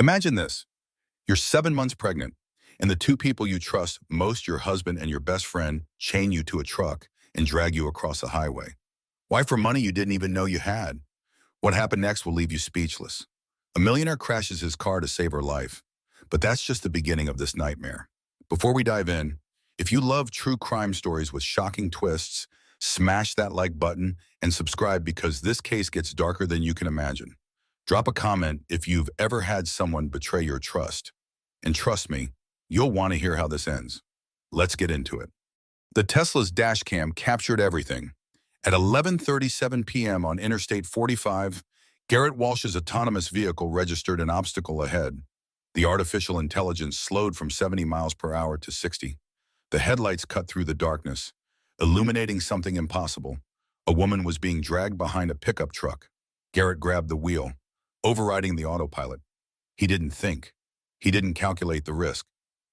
Imagine this. You're 7 months pregnant, and the two people you trust most, your husband and your best friend, chain you to a truck and drag you across a highway. Why for money you didn't even know you had? What happened next will leave you speechless. A millionaire crashes his car to save her life. But that's just the beginning of this nightmare. Before we dive in, if you love true crime stories with shocking twists, smash that like button and subscribe because this case gets darker than you can imagine. Drop a comment if you've ever had someone betray your trust. And trust me, you'll want to hear how this ends. Let's get into it. The Tesla's dash cam captured everything. At 11:37 p.m. on Interstate 45, Garrett Walsh's autonomous vehicle registered an obstacle ahead. The artificial intelligence slowed from 70 miles per hour to 60. The headlights cut through the darkness, illuminating something impossible. A woman was being dragged behind a pickup truck. Garrett grabbed the wheel, overriding the autopilot. He didn't think. He didn't calculate the risk.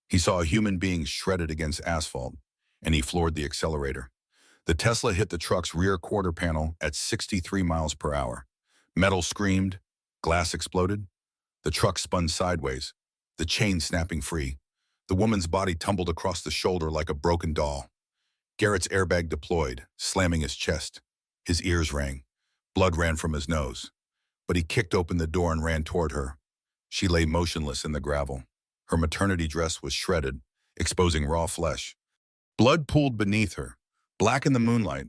He saw a human being shredded against asphalt, and he floored the accelerator. The Tesla hit the truck's rear quarter panel at 63 miles per hour. Metal screamed, glass exploded. The truck spun sideways, the chain snapping free. The woman's body tumbled across the shoulder like a broken doll. Garrett's airbag deployed, slamming his chest. His ears rang. Blood ran from his nose. But he kicked open the door and ran toward her. She lay motionless in the gravel. Her maternity dress was shredded, exposing raw flesh. Blood pooled beneath her, black in the moonlight.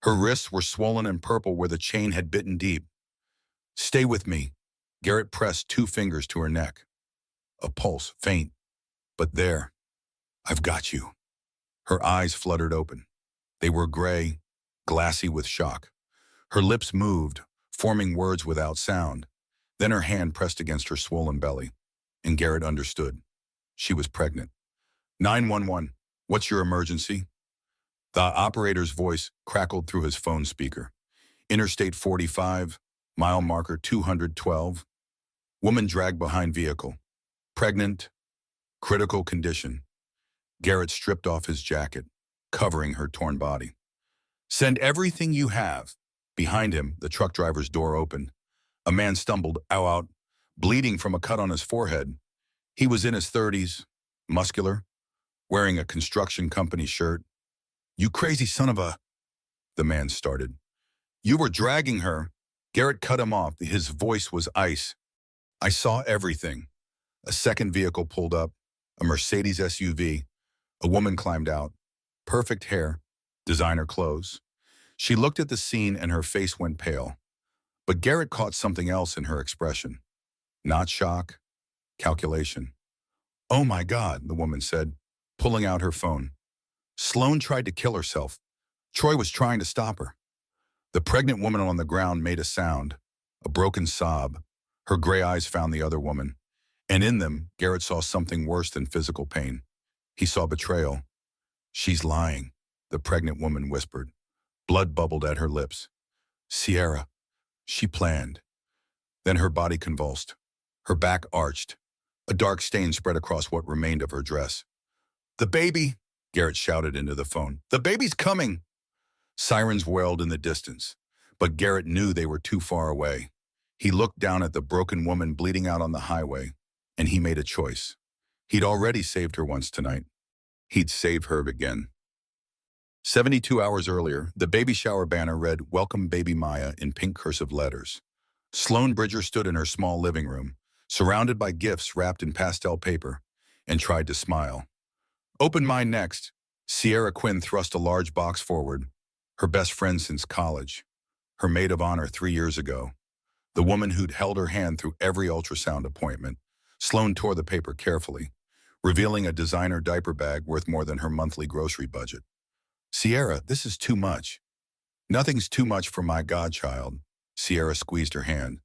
Her wrists were swollen and purple where the chain had bitten deep. "Stay with me." Garrett pressed 2 fingers to her neck. A pulse, faint, but there. "I've got you." Her eyes fluttered open. They were gray, glassy with shock. Her lips moved, forming words without sound. Then her hand pressed against her swollen belly, and Garrett understood. She was pregnant. 911, what's your emergency? The operator's voice crackled through his phone speaker. Interstate 45, mile marker 212. Woman dragged behind vehicle. Pregnant, critical condition. Garrett stripped off his jacket, covering her torn body. "Send everything you have." Behind him, the truck driver's door opened. A man stumbled out, bleeding from a cut on his forehead. He was in his 30s, muscular, wearing a construction company shirt. "You crazy son of a..." the man started. "You were dragging her." Garrett cut him off. His voice was ice. "I saw everything." A second vehicle pulled up, a Mercedes SUV. A woman climbed out. Perfect hair, designer clothes. She looked at the scene and her face went pale. But Garrett caught something else in her expression. Not shock, calculation. "Oh my God," the woman said, pulling out her phone. "Sloan tried to kill herself. Troy was trying to stop her." The pregnant woman on the ground made a sound, a broken sob. Her gray eyes found the other woman, and in them, Garrett saw something worse than physical pain. He saw betrayal. "She's lying," the pregnant woman whispered. Blood bubbled at her lips. "Sierra, she planned." Then her body convulsed. Her back arched. A dark stain spread across what remained of her dress. "The baby!" Garrett shouted into the phone. "The baby's coming!" Sirens wailed in the distance, but Garrett knew they were too far away. He looked down at the broken woman bleeding out on the highway, and he made a choice. He'd already saved her once tonight. He'd save her again. 72 hours earlier, the baby shower banner read, "Welcome Baby Maya" in pink cursive letters. Sloan Bridger stood in her small living room, surrounded by gifts wrapped in pastel paper, and tried to smile. "Open mine next." Sierra Quinn thrust a large box forward. Her best friend since college. Her maid of honor 3 years ago. The woman who'd held her hand through every ultrasound appointment. Sloan tore the paper carefully, revealing a designer diaper bag worth more than her monthly grocery budget. "Sierra, this is too much." "Nothing's too much for my godchild." Sierra squeezed her hand.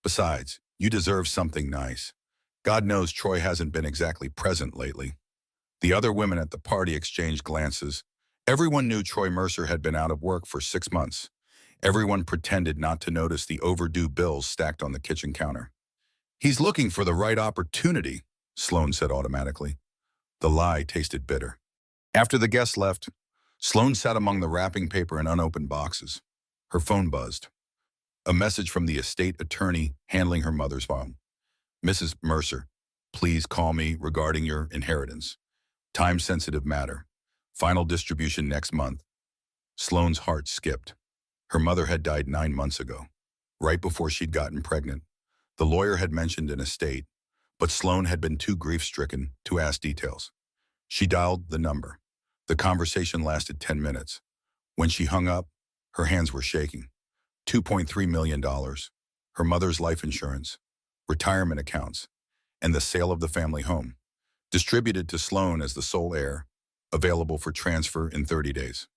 "Besides, you deserve something nice. God knows Troy hasn't been exactly present lately." The other women at the party exchanged glances. Everyone knew Troy Mercer had been out of work for 6 months. Everyone pretended not to notice the overdue bills stacked on the kitchen counter. "He's looking for the right opportunity," Sloan said automatically. The lie tasted bitter. After the guests left, Sloan sat among the wrapping paper and unopened boxes. Her phone buzzed. A message from the estate attorney handling her mother's phone. Mrs. Mercer, please call me regarding your inheritance. Time-sensitive matter. Final distribution next month. Sloane's heart skipped. Her mother had died 9 months ago, right before she'd gotten pregnant. The lawyer had mentioned an estate, but Sloane had been too grief-stricken to ask details. She dialed the number. The conversation lasted 10 minutes. When she hung up, her hands were shaking. $2.3 million, her mother's life insurance, retirement accounts, and the sale of the family home, distributed to Sloane as the sole heir, available for transfer in 30 days.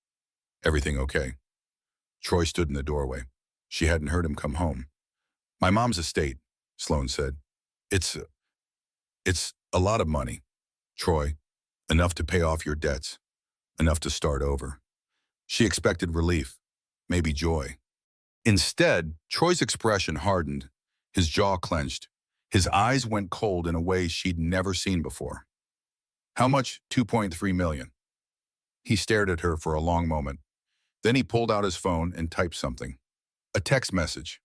Everything okay? Troy stood in the doorway. She hadn't heard him come home. My mom's estate, Sloane said. It's a lot of money, Troy. Enough to pay off your debts. Enough to start over. She expected relief, maybe joy. Instead, Troy's expression hardened. His jaw clenched. His eyes went cold in a way she'd never seen before. How much? 2.3 million. He stared at her for a long moment. Then he pulled out his phone and typed something. A text message.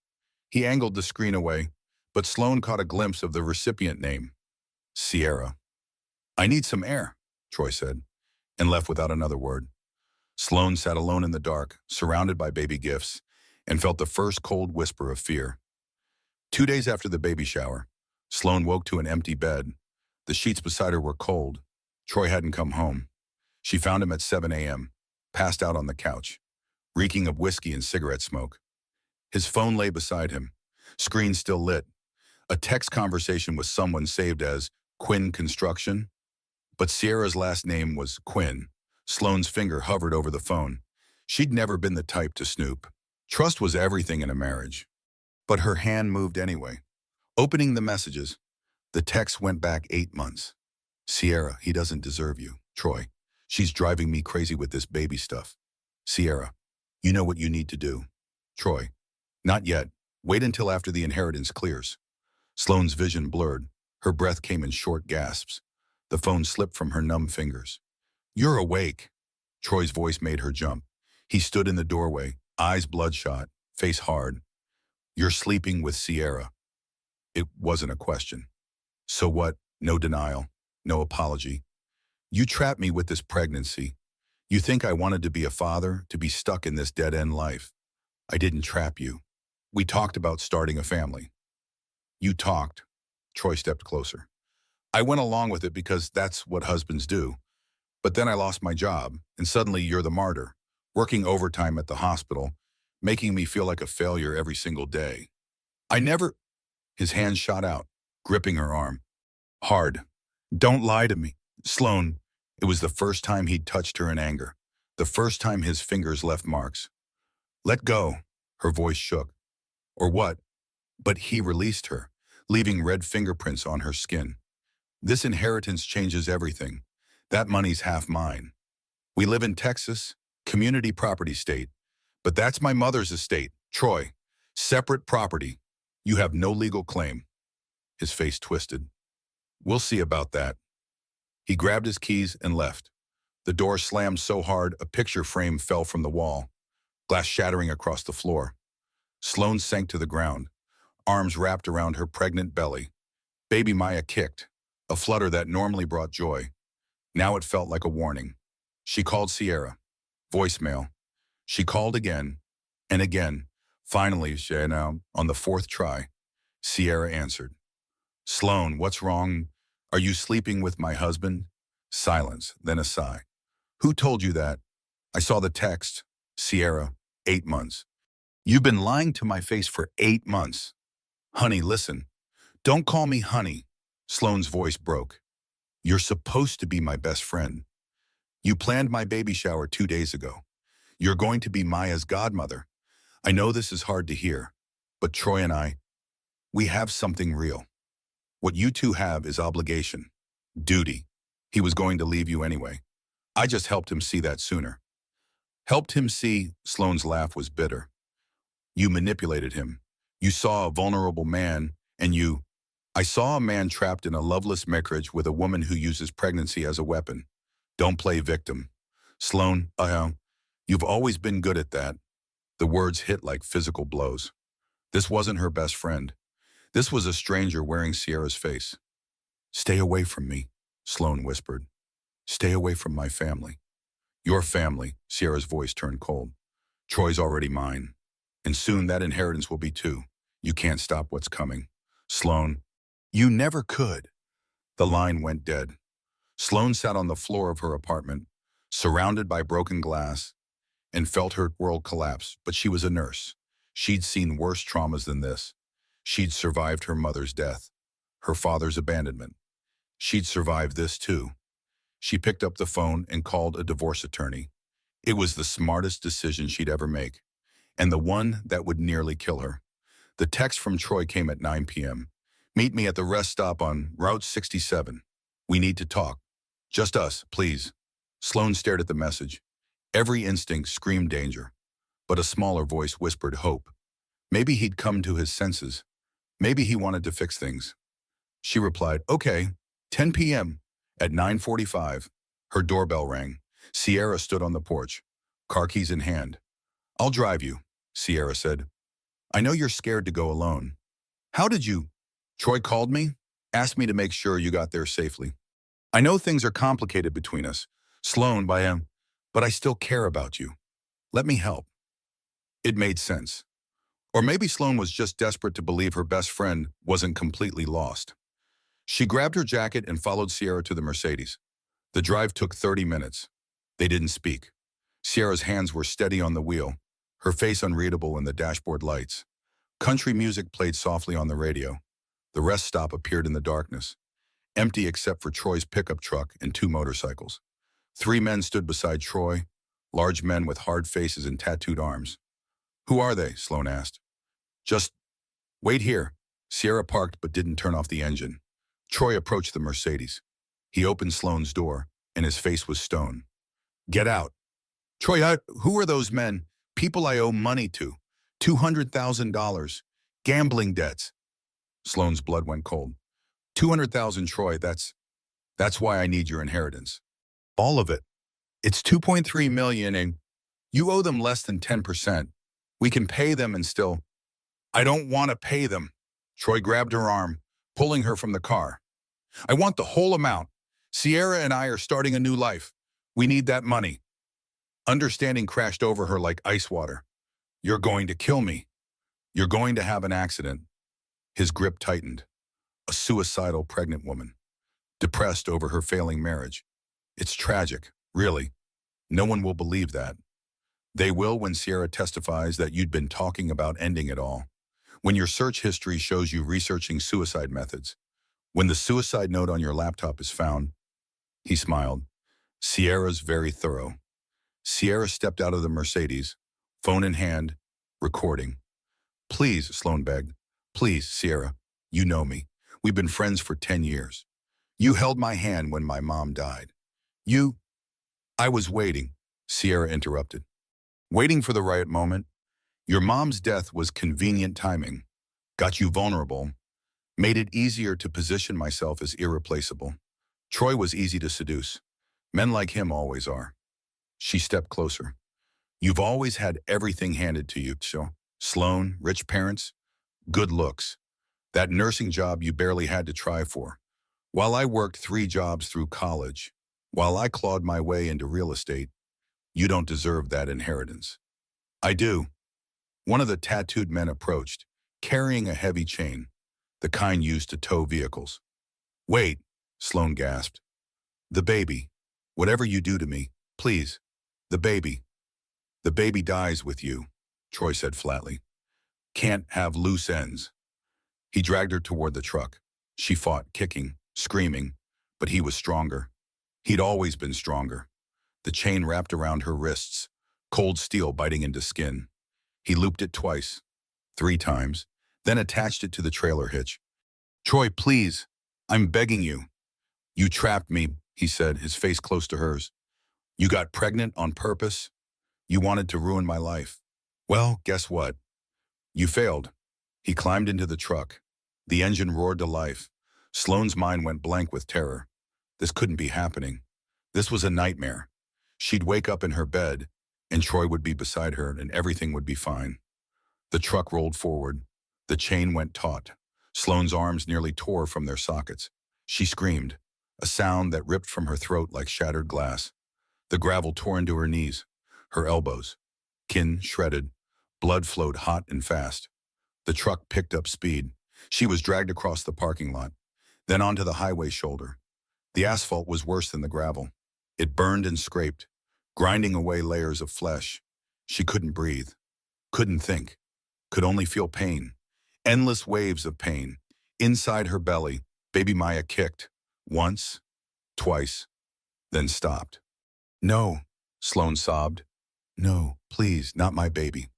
He angled the screen away, but Sloane caught a glimpse of the recipient name. Sierra. I need some air, Troy said, and left without another word. Sloane sat alone in the dark, surrounded by baby gifts, and felt the first cold whisper of fear. 2 days after the baby shower, Sloane woke to an empty bed. The sheets beside her were cold. Troy hadn't come home. She found him at 7 a.m., passed out on the couch, reeking of whiskey and cigarette smoke. His phone lay beside him, screen still lit. A text conversation with someone saved as Quinn Construction. But Sierra's last name was Quinn. Sloane's finger hovered over the phone. She'd never been the type to snoop. Trust was everything in a marriage. But her hand moved anyway. Opening the messages, the text went back 8 months. Sierra, he doesn't deserve you. Troy, she's driving me crazy with this baby stuff. Sierra, you know what you need to do. Troy, not yet. Wait until after the inheritance clears. Sloane's vision blurred. Her breath came in short gasps. The phone slipped from her numb fingers. You're awake. Troy's voice made her jump. He stood in the doorway, eyes bloodshot, face hard. You're sleeping with Sierra. It wasn't a question. So what? No denial, no apology. You trapped me with this pregnancy. You think I wanted to be a father, to be stuck in this dead-end life. I didn't trap you. We talked about starting a family. You talked. Troy stepped closer. I went along with it because that's what husbands do. But then I lost my job, and suddenly you're the martyr, working overtime at the hospital, making me feel like a failure every single day. I never... His hand shot out, gripping her arm. Hard. Don't lie to me. Sloane, it was the first time he'd touched her in anger, the first time his fingers left marks. Let go. Her voice shook. Or what? But he released her, leaving red fingerprints on her skin. This inheritance changes everything. That money's half mine. We live in Texas, community property state. But that's my mother's estate, Troy. Separate property. You have no legal claim. His face twisted. We'll see about that. He grabbed his keys and left. The door slammed so hard a picture frame fell from the wall, glass shattering across the floor. Sloane sank to the ground, arms wrapped around her pregnant belly. Baby Maya kicked, a flutter that normally brought joy. Now it felt like a warning. She called Sierra. Voicemail. She called again and again. Finally, on the fourth try, Sierra answered. Sloane, what's wrong? Are you sleeping with my husband? Silence, then a sigh. Who told you that? I saw the text. Sierra, 8 months. You've been lying to my face for 8 months. Honey, listen. Don't call me honey. Sloane's voice broke. You're supposed to be my best friend. You planned my baby shower 2 days ago. You're going to be Maya's godmother. I know this is hard to hear, but Troy and I, we have something real. What you two have is obligation, duty. He was going to leave you anyway. I just helped him see that sooner. Helped him see, Sloane's laugh was bitter. You manipulated him. You saw a vulnerable man, and I saw a man trapped in a loveless marriage with a woman who uses pregnancy as a weapon. Don't play victim. Sloane, you've always been good at that. The words hit like physical blows. This wasn't her best friend. This was a stranger wearing Sierra's face. Stay away from me, Sloane whispered. Stay away from my family. Your family, Sierra's voice turned cold. Troy's already mine. And soon that inheritance will be too. You can't stop what's coming. Sloane, you never could. The line went dead. Sloane sat on the floor of her apartment, surrounded by broken glass, and felt her world collapse, but she was a nurse. She'd seen worse traumas than this. She'd survived her mother's death, her father's abandonment. She'd survived this too. She picked up the phone and called a divorce attorney. It was the smartest decision she'd ever make, and the one that would nearly kill her. The text from Troy came at 9 p.m. Meet me at the rest stop on Route 67. We need to talk. Just us, please. Sloane stared at the message. Every instinct screamed danger, but a smaller voice whispered hope. Maybe he'd come to his senses. Maybe he wanted to fix things. She replied, okay, 10 p.m. At 9:45, her doorbell rang. Sierra stood on the porch, car keys in hand. I'll drive you, Sierra said. I know you're scared to go alone. How did you? Troy called me, asked me to make sure you got there safely. I know things are complicated between us, Sloane by him, but I still care about you. Let me help. It made sense. Or maybe Sloane was just desperate to believe her best friend wasn't completely lost. She grabbed her jacket and followed Sierra to the Mercedes. The drive took 30 minutes. They didn't speak. Sierra's hands were steady on the wheel, her face unreadable in the dashboard lights. Country music played softly on the radio. The rest stop appeared in the darkness, empty except for Troy's pickup truck and two motorcycles. Three men stood beside Troy, large men with hard faces and tattooed arms. Who are they? Sloane asked. Just wait here. Sierra parked but didn't turn off the engine. Troy approached the Mercedes. He opened Sloane's door, and his face was stone. Get out. Troy, who are those men? People I owe money to. $200,000. Gambling debts. Sloane's blood went cold. 200,000, Troy, that's why I need your inheritance. All of it. It's 2.3 million and you owe them less than 10%. We can pay them and still. I don't want to pay them. Troy grabbed her arm, pulling her from the car. I want the whole amount. Sierra and I are starting a new life. We need that money. Understanding crashed over her like ice water. You're going to kill me. You're going to have an accident. His grip tightened. A suicidal pregnant woman, depressed over her failing marriage. It's tragic, really. No one will believe that. They will when Sierra testifies that you'd been talking about ending it all. When your search history shows you researching suicide methods. When the suicide note on your laptop is found. He smiled. Sierra's very thorough. Sierra stepped out of the Mercedes, phone in hand, recording. Please, Sloane begged. Please, Sierra, you know me. We've been friends for 10 years. You held my hand when my mom died. I was waiting, Sierra interrupted. Waiting for the right moment. Your mom's death was convenient timing, got you vulnerable, made it easier to position myself as irreplaceable. Troy was easy to seduce. Men like him always are. She stepped closer. You've always had everything handed to you, so Sloane, rich parents, good looks. That nursing job you barely had to try for. While I worked 3 jobs through college, while I clawed my way into real estate, you don't deserve that inheritance. I do. One of the tattooed men approached, carrying a heavy chain, the kind used to tow vehicles. Wait, Sloane gasped. The baby. Whatever you do to me, please. The baby. The baby dies with you, Troy said flatly. Can't have loose ends. He dragged her toward the truck. She fought, kicking, screaming, but he was stronger. He'd always been stronger. The chain wrapped around her wrists, cold steel biting into skin. He looped it twice, 3 times, then attached it to the trailer hitch. Troy, please, I'm begging you. You trapped me, he said, his face close to hers. You got pregnant on purpose. You wanted to ruin my life. Well, guess what? You failed. He climbed into the truck. The engine roared to life. Sloane's mind went blank with terror. This couldn't be happening. This was a nightmare. She'd wake up in her bed, and Troy would be beside her, and everything would be fine. The truck rolled forward. The chain went taut. Sloane's arms nearly tore from their sockets. She screamed, a sound that ripped from her throat like shattered glass. The gravel tore into her knees, her elbows. Kin shredded. Blood flowed hot and fast. The truck picked up speed. She was dragged across the parking lot, then onto the highway shoulder. The asphalt was worse than the gravel. It burned and scraped, grinding away layers of flesh. She couldn't breathe, couldn't think, could only feel pain. Endless waves of pain. Inside her belly, baby Maya kicked. Once, twice, then stopped. No, Sloane sobbed. No, please, not my baby.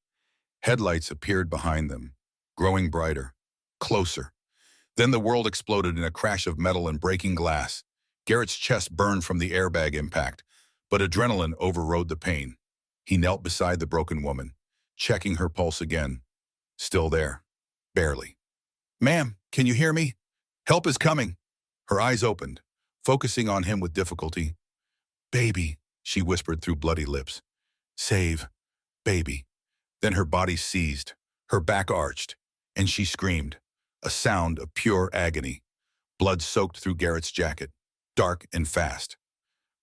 Headlights appeared behind them, growing brighter, closer. Then the world exploded in a crash of metal and breaking glass. Garrett's chest burned from the airbag impact, but adrenaline overrode the pain. He knelt beside the broken woman, checking her pulse again. Still there. Barely. Ma'am, can you hear me? Help is coming. Her eyes opened, focusing on him with difficulty. Baby, she whispered through bloody lips. Save, baby. Then her body seized, her back arched, and she screamed, a sound of pure agony. Blood soaked through Garrett's jacket, dark and fast.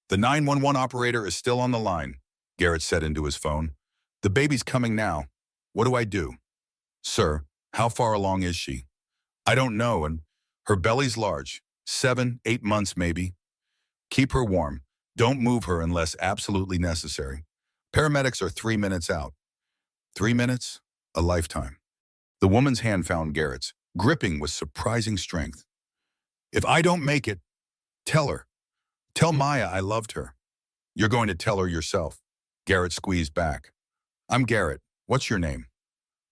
The 911 operator is still on the line, Garrett said into his phone. The baby's coming now. What do I do? Sir, how far along is she? I don't know, and her belly's large. 7, 8 months maybe. Keep her warm. Don't move her unless absolutely necessary. Paramedics are 3 minutes out. 3 minutes? A lifetime. The woman's hand found Garrett's, gripping with surprising strength. If I don't make it, tell her. Tell Maya I loved her. You're going to tell her yourself. Garrett squeezed back. I'm Garrett. What's your name?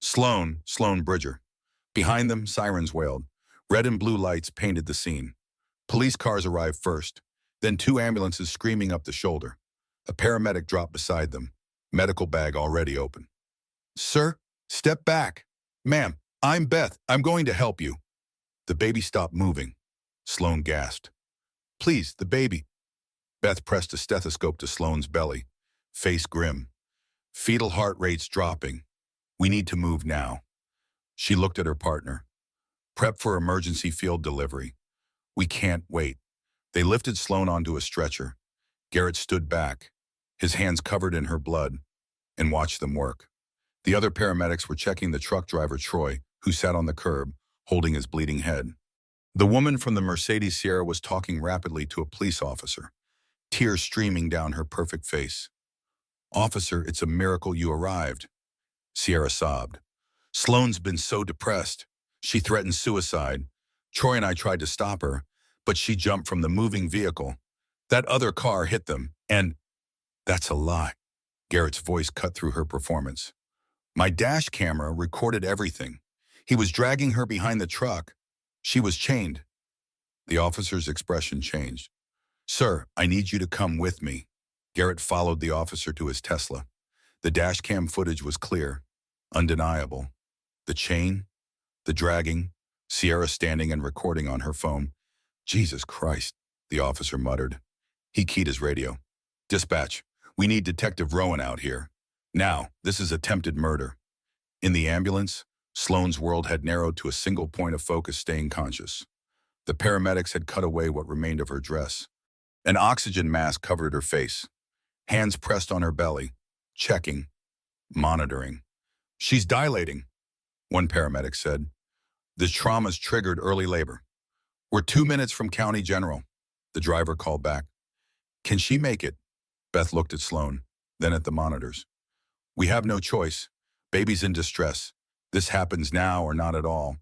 Sloane Bridger. Behind them, sirens wailed. Red and blue lights painted the scene. Police cars arrived first, then 2 ambulances screaming up the shoulder. A paramedic dropped beside them, medical bag already open. Sir, step back. Ma'am, I'm Beth. I'm going to help you. The baby stopped moving. Sloane gasped. Please, the baby. Beth pressed a stethoscope to Sloane's belly, face grim. Fetal heart rates dropping. We need to move now. She looked at her partner. Prep for emergency field delivery. We can't wait. They lifted Sloane onto a stretcher. Garrett stood back, his hands covered in her blood, and watched them work. The other paramedics were checking the truck driver, Troy, who sat on the curb, holding his bleeding head. The woman from the Mercedes Sierra was talking rapidly to a police officer, tears streaming down her perfect face. Officer, it's a miracle you arrived. Sierra sobbed. Sloane's been so depressed. She threatened suicide. Troy and I tried to stop her, but she jumped from the moving vehicle. That other car hit them, and that's a lie. Garrett's voice cut through her performance. My dash camera recorded everything. He was dragging her behind the truck. She was chained. The officer's expression changed. Sir, I need you to come with me. Garrett followed the officer to his Tesla. The dash cam footage was clear, undeniable. The chain, the dragging, Sierra standing and recording on her phone. Jesus Christ, the officer muttered. He keyed his radio. Dispatch, we need Detective Rowan out here. Now, this is attempted murder. In the ambulance, Sloane's world had narrowed to a single point of focus, staying conscious. The paramedics had cut away what remained of her dress. An oxygen mask covered her face. Hands pressed on her belly, checking, monitoring. She's dilating, one paramedic said. The trauma's triggered early labor. We're 2 minutes from County General, the driver called back. Can she make it? Beth looked at Sloane, then at the monitors. We have no choice. Baby's in distress. This happens now or not at all.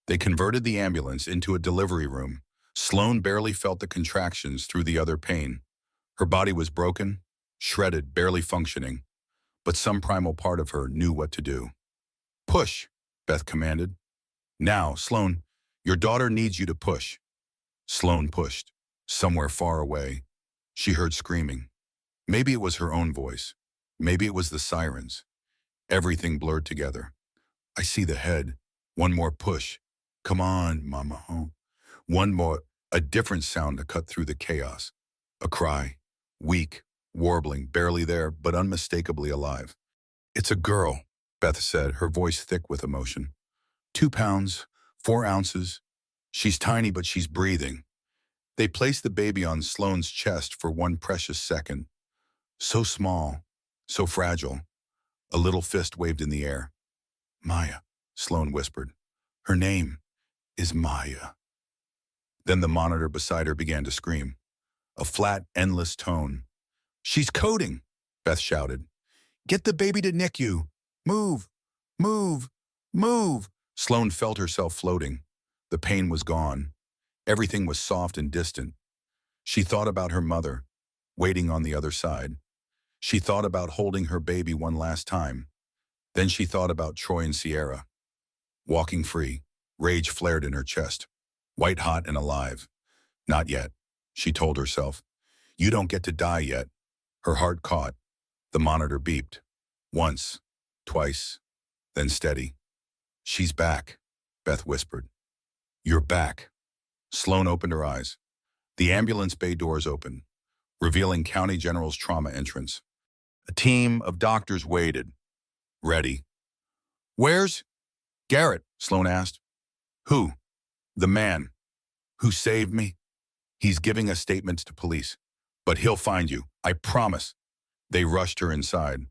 They converted the ambulance into a delivery room. Sloane barely felt the contractions through the other pain. Her body was broken, shredded, barely functioning. But some primal part of her knew what to do. Push, Beth commanded. Now, Sloane, your daughter needs you to push. Sloane pushed. Somewhere far away, she heard screaming. Maybe it was her own voice. Maybe it was the sirens. Everything blurred together. I see the head. One more push. Come on, Mama. Oh. One more. A different sound to cut through the chaos. A cry. Weak, warbling, barely there, but unmistakably alive. It's a girl, Beth said, her voice thick with emotion. 2 pounds, 4 ounces. She's tiny, but she's breathing. They placed the baby on Sloane's chest for one precious second. So small, so fragile. A little fist waved in the air. Maya, Sloane whispered. Her name is Maya. Then the monitor beside her began to scream. A flat, endless tone. She's coding, Beth shouted. Get the baby to NICU. Move, move, move. Sloane felt herself floating. The pain was gone. Everything was soft and distant. She thought about her mother, waiting on the other side. She thought about holding her baby one last time. Then she thought about Troy and Sierra. Walking free, rage flared in her chest. White hot and alive. Not yet, she told herself. You don't get to die yet. Her heart caught. The monitor beeped. Once, twice, then steady. She's back, Beth whispered. You're back. Sloane opened her eyes. The ambulance bay doors opened, revealing County General's trauma entrance. A team of doctors waited, ready. Where's Garrett? Sloane asked. Who? The man. Who saved me? He's giving a statement to police. But he'll find you, I promise. They rushed her inside.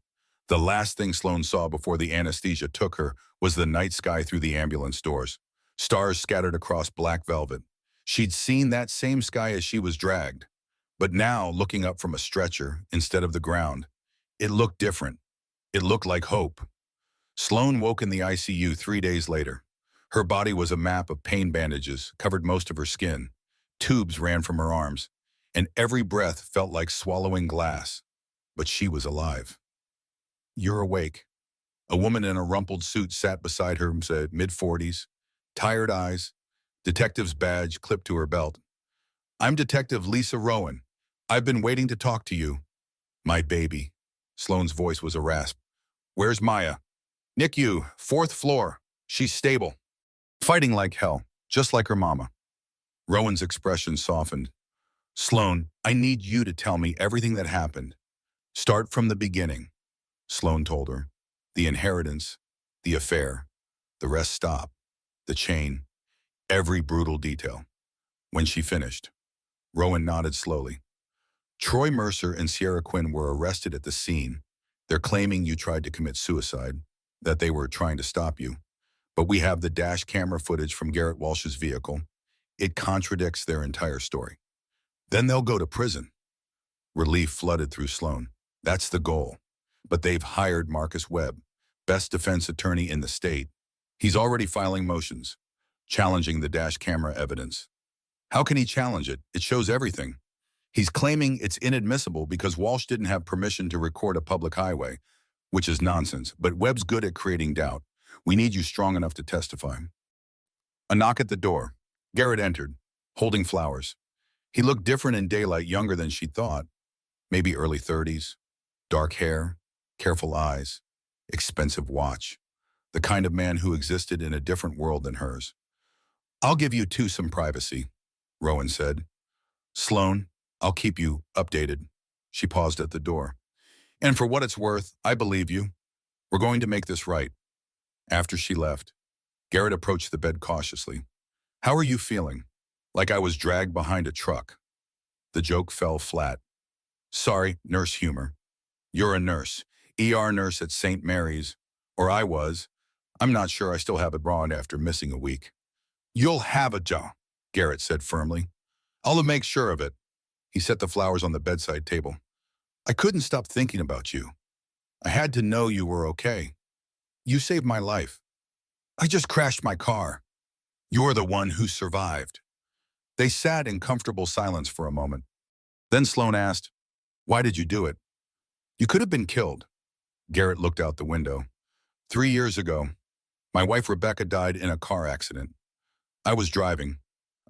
The last thing Sloane saw before the anesthesia took her was the night sky through the ambulance doors. Stars scattered across black velvet. She'd seen that same sky as she was dragged. But now, looking up from a stretcher instead of the ground, it looked different. It looked like hope. Sloane woke in the ICU 3 days later. Her body was a map of pain bandages, covered most of her skin. Tubes ran from her arms, and every breath felt like swallowing glass. But she was alive. You're awake. A woman in a rumpled suit sat beside her, said mid-40s, tired eyes, detective's badge clipped to her belt. I'm Detective Lisa Rowan. I've been waiting to talk to you. My baby. Sloane's voice was a rasp. Where's Maya? NICU, 4th floor. She's stable. Fighting like hell, just like her mama. Rowan's expression softened. Sloane, I need you to tell me everything that happened. Start from the beginning, Sloane told her. The inheritance, the affair, the rest stop, the chain, every brutal detail. When she finished, Rowan nodded slowly. Troy Mercer and Sierra Quinn were arrested at the scene. They're claiming you tried to commit suicide, that they were trying to stop you. But we have the dash camera footage from Garrett Walsh's vehicle. It contradicts their entire story. Then they'll go to prison. Relief flooded through Sloane. That's the goal. But they've hired Marcus Webb, best defense attorney in the state. He's already filing motions, challenging the dash camera evidence. How can he challenge it? It shows everything. He's claiming it's inadmissible because Walsh didn't have permission to record a public highway, which is nonsense, but Webb's good at creating doubt. We need you strong enough to testify. A knock at the door. Garrett entered, holding flowers. He looked different in daylight, younger than she thought. Maybe early 30s. Dark hair, careful eyes, expensive watch. The kind of man who existed in a different world than hers. I'll give you two some privacy, Rowan said. Sloane, I'll keep you updated. She paused at the door. And for what it's worth, I believe you. We're going to make this right. After she left, Garrett approached the bed cautiously. How are you feeling? Like I was dragged behind a truck. The joke fell flat. Sorry, nurse humor. You're a nurse, ER nurse at St. Mary's, or I was. I'm not sure I still have it wrong after missing a week. You'll have a job, Garrett said firmly. I'll make sure of it. He set the flowers on the bedside table. I couldn't stop thinking about you. I had to know you were okay. You saved my life. I just crashed my car. You're the one who survived. They sat in comfortable silence for a moment. Then Sloane asked, why did you do it? You could have been killed. Garrett looked out the window. 3 years ago, my wife Rebecca died in a car accident. I was driving.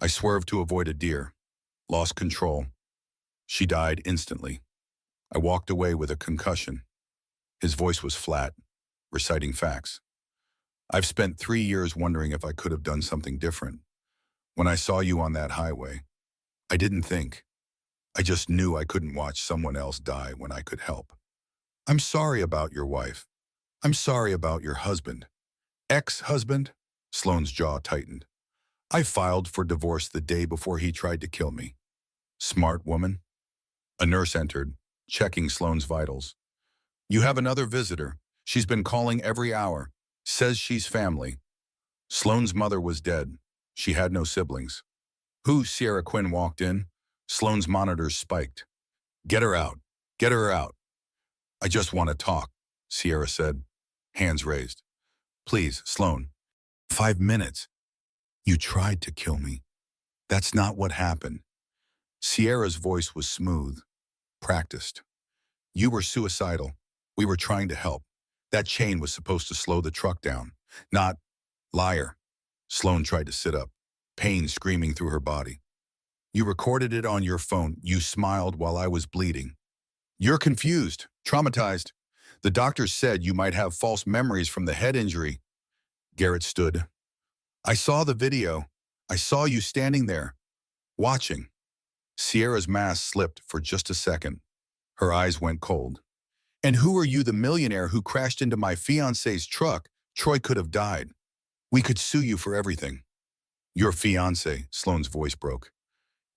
I swerved to avoid a deer. Lost control. She died instantly. I walked away with a concussion. His voice was flat, reciting facts. I've spent 3 years wondering if I could have done something different. When I saw you on that highway, I didn't think. I just knew I couldn't watch someone else die when I could help. I'm sorry about your wife. I'm sorry about your husband. Ex-husband? Sloane's jaw tightened. I filed for divorce the day before he tried to kill me. Smart woman. A nurse entered, checking Sloane's vitals. You have another visitor. She's been calling every hour. Says she's family. Sloane's mother was dead. She had no siblings. Who? Sierra Quinn walked in. Sloane's monitors spiked. Get her out. Get her out. I just want to talk, Sierra said, hands raised. Please, Sloane. 5 minutes. You tried to kill me. That's not what happened. Sierra's voice was smooth, practiced. You were suicidal. We were trying to help. That chain was supposed to slow the truck down. Not liar. Sloane tried to sit up, pain screaming through her body. You recorded it on your phone. You smiled while I was bleeding. You're confused, traumatized. The doctors said you might have false memories from the head injury. Garrett stood. I saw the video. I saw you standing there, watching. Sierra's mask slipped for just a second. Her eyes went cold. And who are you, the millionaire who crashed into my fiancé's truck? Troy could have died. We could sue you for everything. Your fiancé, Sloane's voice broke.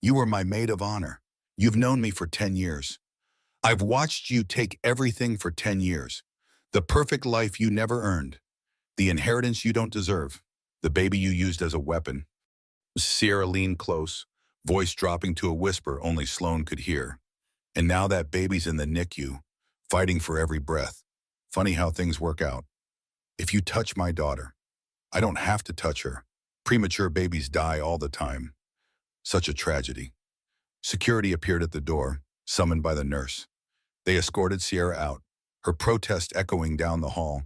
You were my maid of honor. You've known me for 10 years. I've watched you take everything for 10 years. The perfect life you never earned. The inheritance you don't deserve. The baby you used as a weapon. Sierra leaned close, voice dropping to a whisper only Sloane could hear. And now that baby's in the NICU, fighting for every breath. Funny how things work out. If you touch my daughter, I don't have to touch her. Premature babies die all the time. Such a tragedy. Security appeared at the door, summoned by the nurse. They escorted Sierra out, her protest echoing down the hall.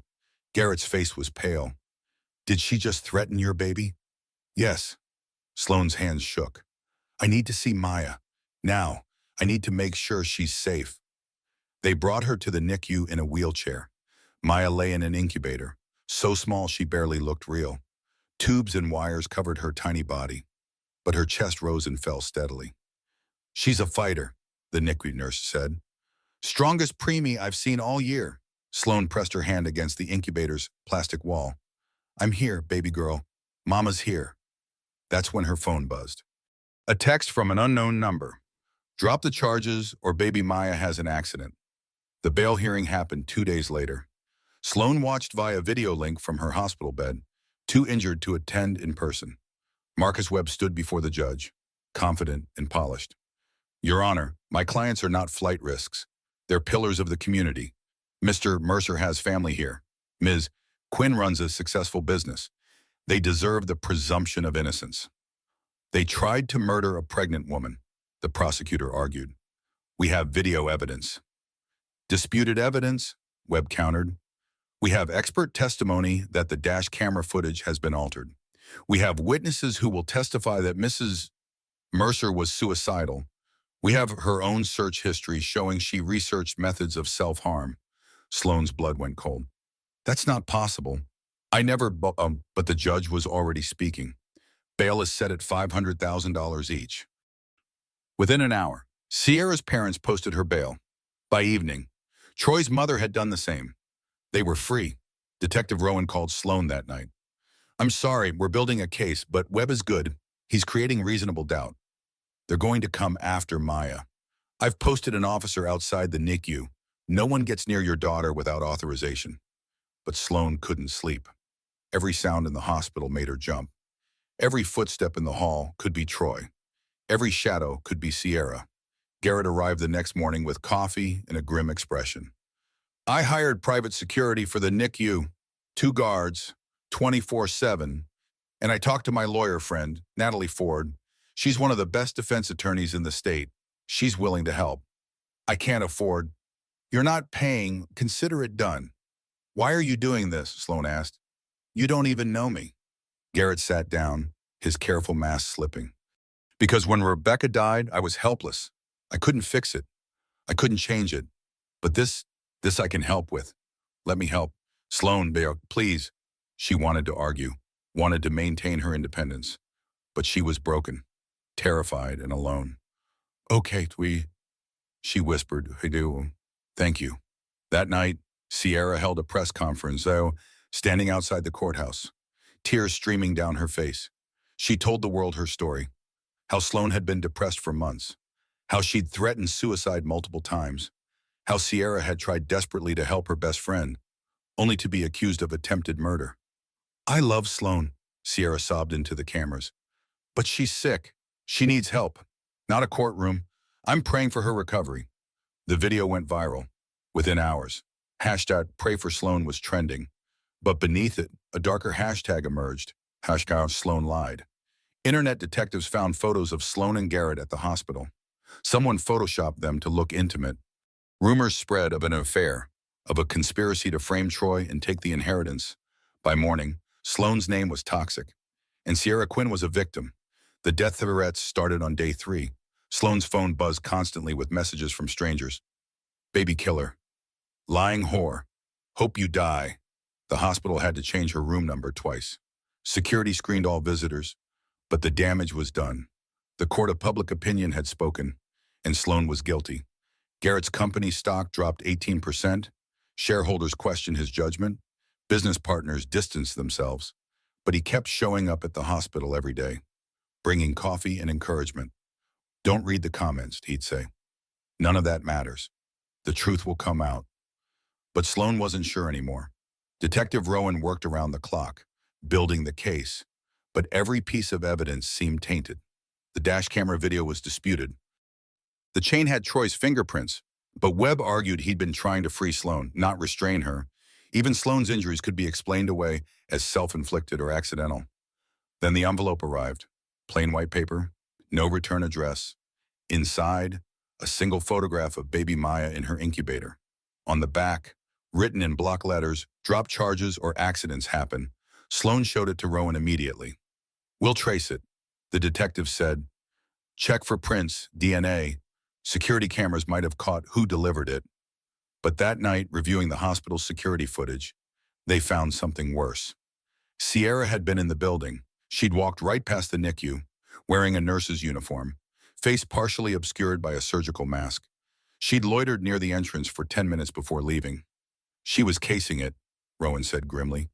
Garrett's face was pale. Did she just threaten your baby? Yes. Sloane's hands shook. I need to see Maya. Now. I need to make sure she's safe. They brought her to the NICU in a wheelchair. Maya lay in an incubator, so small she barely looked real. Tubes and wires covered her tiny body, but her chest rose and fell steadily. She's a fighter, the NICU nurse said. Strongest preemie I've seen all year. Sloane pressed her hand against the incubator's plastic wall. I'm here, baby girl. Mama's here. That's when her phone buzzed. A text from an unknown number. Drop the charges or baby Maya has an accident. The bail hearing happened 2 days later. Sloane watched via video link from her hospital bed, too injured to attend in person. Marcus Webb stood before the judge, confident and polished. Your Honor, my clients are not flight risks. They're pillars of the community. Mr. Mercer has family here. Ms. Quinn runs a successful business. They deserve the presumption of innocence. They tried to murder a pregnant woman, the prosecutor argued. We have video evidence. Disputed evidence, Webb countered. We have expert testimony that the dash camera footage has been altered. We have witnesses who will testify that Mrs. Mercer was suicidal. We have her own search history showing she researched methods of self-harm. Sloane's blood went cold. That's not possible. I never, but the judge was already speaking. Bail is set at $500,000 each. Within an hour, Sierra's parents posted her bail. By evening, Troy's mother had done the same. They were free. Detective Rowan called Sloane that night. I'm sorry, we're building a case, but Webb is good. He's creating reasonable doubt. They're going to come after Maya. I've posted an officer outside the NICU. No one gets near your daughter without authorization. But Sloane couldn't sleep. Every sound in the hospital made her jump. Every footstep in the hall could be Troy. Every shadow could be Sierra. Garrett arrived the next morning with coffee and a grim expression. I hired private security for the NICU, 2 guards, 24/7, and I talked to my lawyer friend, Natalie Ford. She's one of the best defense attorneys in the state. She's willing to help. I can't afford. You're not paying. Consider it done. Why are you doing this? Sloane asked. You don't even know me. Garrett sat down, his careful mask slipping. Because when Rebecca died, I was helpless. I couldn't fix it. I couldn't change it. But this I can help with. Let me help. Sloane, please. She wanted to argue, wanted to maintain her independence. But she was broken, terrified and alone. Okay, she whispered, I do. Thank you. That night, Sierra held a press conference, though, standing outside the courthouse. tears streaming down her face. She told the world her story, how Sloan had been depressed for months, how she'd threatened suicide multiple times, how Sierra had tried desperately to help her best friend, only to be accused of attempted murder. "I love Sloan," Sierra sobbed into the cameras. "But she's sick. She needs help. Not a courtroom. I'm praying for her recovery." The video went viral. Within hours, hashtag Pray for Sloan was trending. But beneath it, a darker hashtag emerged. Hashtag Sloan lied. Internet detectives found photos of Sloan and Garrett at the hospital. Someone photoshopped them to look intimate. Rumors spread of an affair, of a conspiracy to frame Troy and take the inheritance. By morning, Sloan's name was toxic, and Sierra Quinn was a victim. The death threats started on day 3. Sloan's phone buzzed constantly with messages from strangers. "Baby killer. Lying whore. Hope you die." The hospital had to change her room number twice. Security screened all visitors, but the damage was done. The court of public opinion had spoken, and Sloan was guilty. Garrett's company stock dropped 18%. Shareholders questioned his judgment. Business partners distanced themselves. But he kept showing up at the hospital every day, bringing coffee and encouragement. "Don't read the comments," he'd say. "None of that matters. The truth will come out." But Sloan wasn't sure anymore. Detective Rowan worked around the clock, building the case. But every piece of evidence seemed tainted. The dash camera video was disputed. The chain had Troy's fingerprints, but Webb argued he'd been trying to free Sloan, not restrain her. Even Sloan's injuries could be explained away as self-inflicted or accidental. Then the envelope arrived. Plain white paper, no return address. Inside, a single photograph of baby Maya in her incubator. On the back, written in block letters, "Drop charges or accidents happen." Sloan showed it to Rowan immediately. "We'll trace it," the detective said. "Check for prints, DNA. Security cameras might have caught who delivered it." But that night, reviewing the hospital's security footage, they found something worse. Sierra had been in the building. She'd walked right past the NICU, wearing a nurse's uniform, face partially obscured by a surgical mask. She'd loitered near the entrance for 10 minutes before leaving. "She was casing it," Rowan said grimly.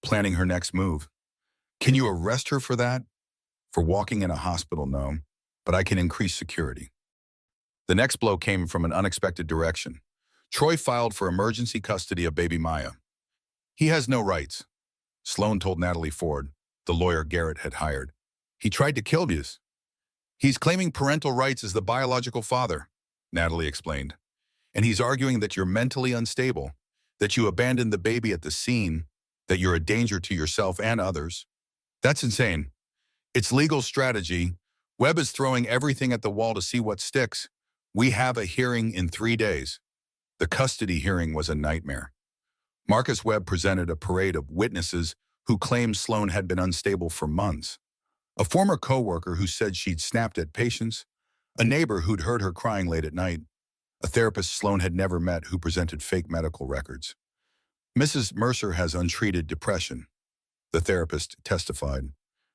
"Planning her next move." "Can you arrest her for that?" "For walking in a hospital, no, but I can increase security." The next blow came from an unexpected direction. Troy filed for emergency custody of baby Maya. "He has no rights," Sloan told Natalie Ford, the lawyer Garrett had hired. "He tried to kill you." "He's claiming parental rights as the biological father," Natalie explained. "And he's arguing that you're mentally unstable, that you abandoned the baby at the scene, that you're a danger to yourself and others. That's insane. It's legal strategy. Webb is throwing everything at the wall to see what sticks. We have a hearing in 3 days." The custody hearing was a nightmare. Marcus Webb presented a parade of witnesses who claimed Sloan had been unstable for months. A former co-worker who said she'd snapped at patients, a neighbor who'd heard her crying late at night, a therapist Sloan had never met who presented fake medical records. "Mrs. Mercer has untreated depression," the therapist testified.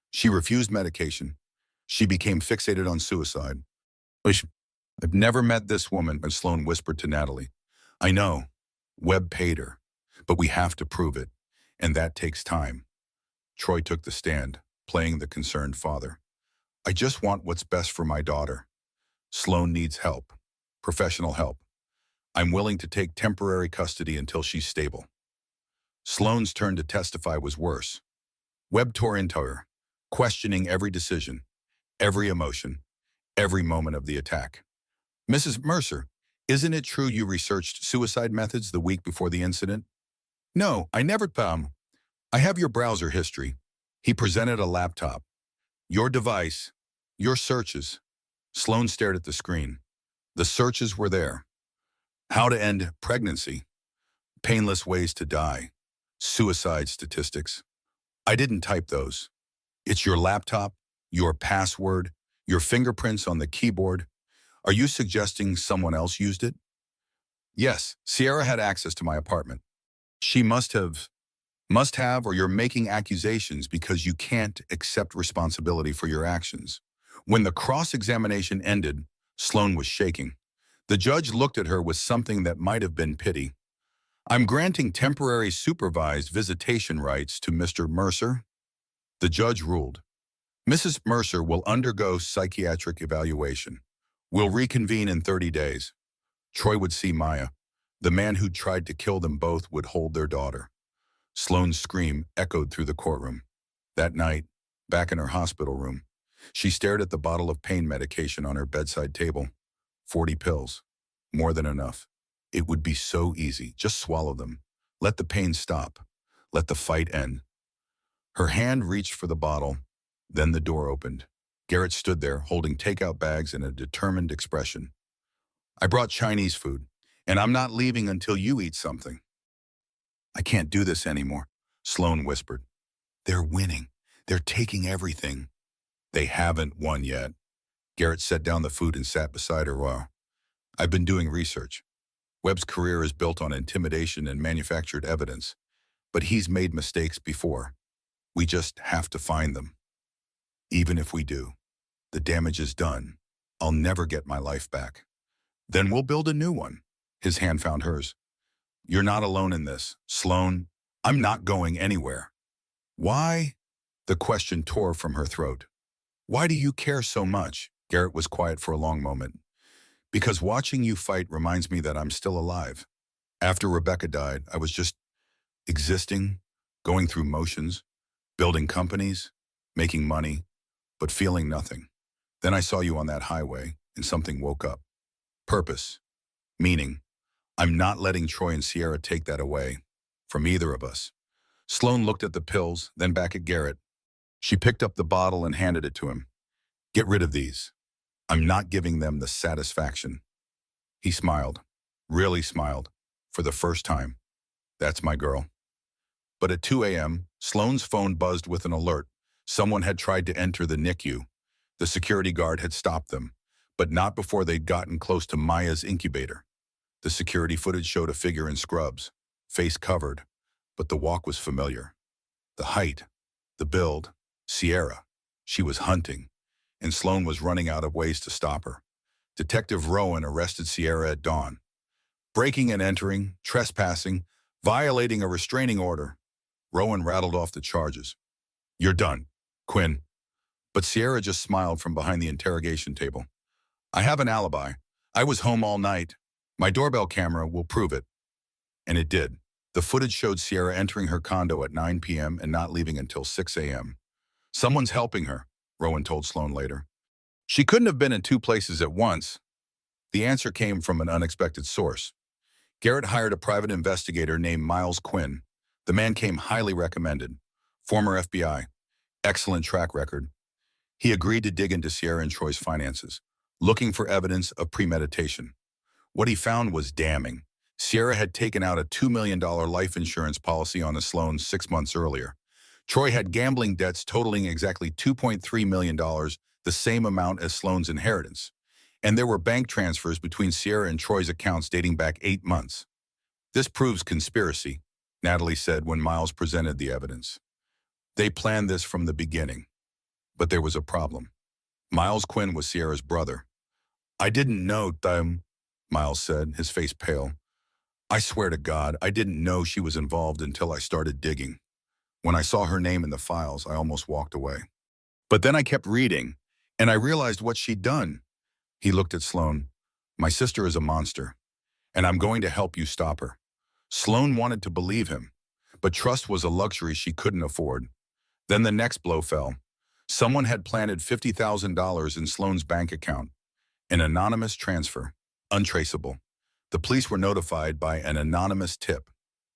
"She refused medication. She became fixated on suicide." "I've never met this woman," Sloan whispered to Natalie. "I know. Webb paid her. But we have to prove it. And that takes time." Troy took the stand, playing the concerned father. "I just want what's best for my daughter. Sloan needs help. Professional help. I'm willing to take temporary custody until she's stable." Sloan's turn to testify was worse. Webb tore into her, questioning every decision, every emotion, every moment of the attack. "Mrs. Mercer, isn't it true you researched suicide methods the week before the incident?" "No, I never found. I have your browser history." He presented a laptop. "Your device, your searches." Sloan stared at the screen. The searches were there. How to end pregnancy. Painless ways to die. Suicide statistics. "I didn't type those. It's your laptop, your password, your fingerprints on the keyboard. Are you suggesting someone else used it?" "Yes, Sierra had access to my apartment." "She must have, or you're making accusations because you can't accept responsibility for your actions." When the cross-examination ended, Sloan was shaking. The judge looked at her with something that might have been pity. "I'm granting temporary supervised visitation rights to Mr. Mercer." The judge ruled, Mrs. Mercer will undergo psychiatric evaluation. We'll reconvene in 30 days. Troy would see Maya. The man who tried to kill them both would hold their daughter. Sloane's scream echoed through the courtroom. That night, back in her hospital room, she stared at the bottle of pain medication on her bedside table. 40 pills. More than enough. It would be so easy. Just swallow them. Let the pain stop. Let the fight end. Her hand reached for the bottle. Then the door opened. Garrett stood there, holding takeout bags and a determined expression. I brought Chinese food, and I'm not leaving until you eat something. I can't do this anymore, Sloane whispered. They're winning. They're taking everything. They haven't won yet. Garrett set down the food and sat beside her. Wow. I've been doing research. Webb's career is built on intimidation and manufactured evidence, but he's made mistakes before. We just have to find them. Even if we do, the damage is done. I'll never get my life back. Then we'll build a new one. His hand found hers. You're not alone in this, Sloane. I'm not going anywhere. Why? The question tore from her throat. Why do you care so much? Garrett was quiet for a long moment. Because watching you fight reminds me that I'm still alive. After Rebecca died, I was just existing, going through motions, building companies, making money, but feeling nothing. Then I saw you on that highway, and something woke up. Purpose. Meaning. I'm not letting Troy and Sierra take that away from either of us. Sloane looked at the pills, then back at Garrett. She picked up the bottle and handed it to him. Get rid of these. I'm not giving them the satisfaction. He smiled, really smiled, for the first time. That's my girl. But at 2 a.m., Sloane's phone buzzed with an alert. Someone had tried to enter the NICU. The security guard had stopped them, but not before they'd gotten close to Maya's incubator. The security footage showed a figure in scrubs, face covered, but the walk was familiar. The height, the build, Sierra. She was hunting, and Sloane was running out of ways to stop her. Detective Rowan arrested Sierra at dawn. Breaking and entering, trespassing, violating a restraining order. Rowan rattled off the charges. You're done, Quinn. But Sierra just smiled from behind the interrogation table. I have an alibi. I was home all night. My doorbell camera will prove it. And it did. The footage showed Sierra entering her condo at 9 p.m. and not leaving until 6 a.m. Someone's helping her, Rowan told Sloane later. She couldn't have been in two places at once. The answer came from an unexpected source. Garrett hired a private investigator named Miles Quinn. The man came highly recommended. Former FBI. Excellent track record. He agreed to dig into Sierra and Troy's finances, looking for evidence of premeditation. What he found was damning. Sierra had taken out a $2 million life insurance policy on Sloane 6 months earlier. Troy had gambling debts totaling exactly $2.3 million, the same amount as Sloane's inheritance. And there were bank transfers between Sierra and Troy's accounts dating back 8 months. This proves conspiracy, Natalie said when Miles presented the evidence. They planned this from the beginning. But there was a problem. Miles Quinn was Sierra's brother. I didn't know them, Miles said, his face pale. I swear to God, I didn't know she was involved until I started digging. When I saw her name in the files, I almost walked away. But then I kept reading, and I realized what she'd done. He looked at Sloane. My sister is a monster, and I'm going to help you stop her. Sloane wanted to believe him, but trust was a luxury she couldn't afford. Then the next blow fell. Someone had planted $50,000 in Sloane's bank account. An anonymous transfer, untraceable. The police were notified by an anonymous tip.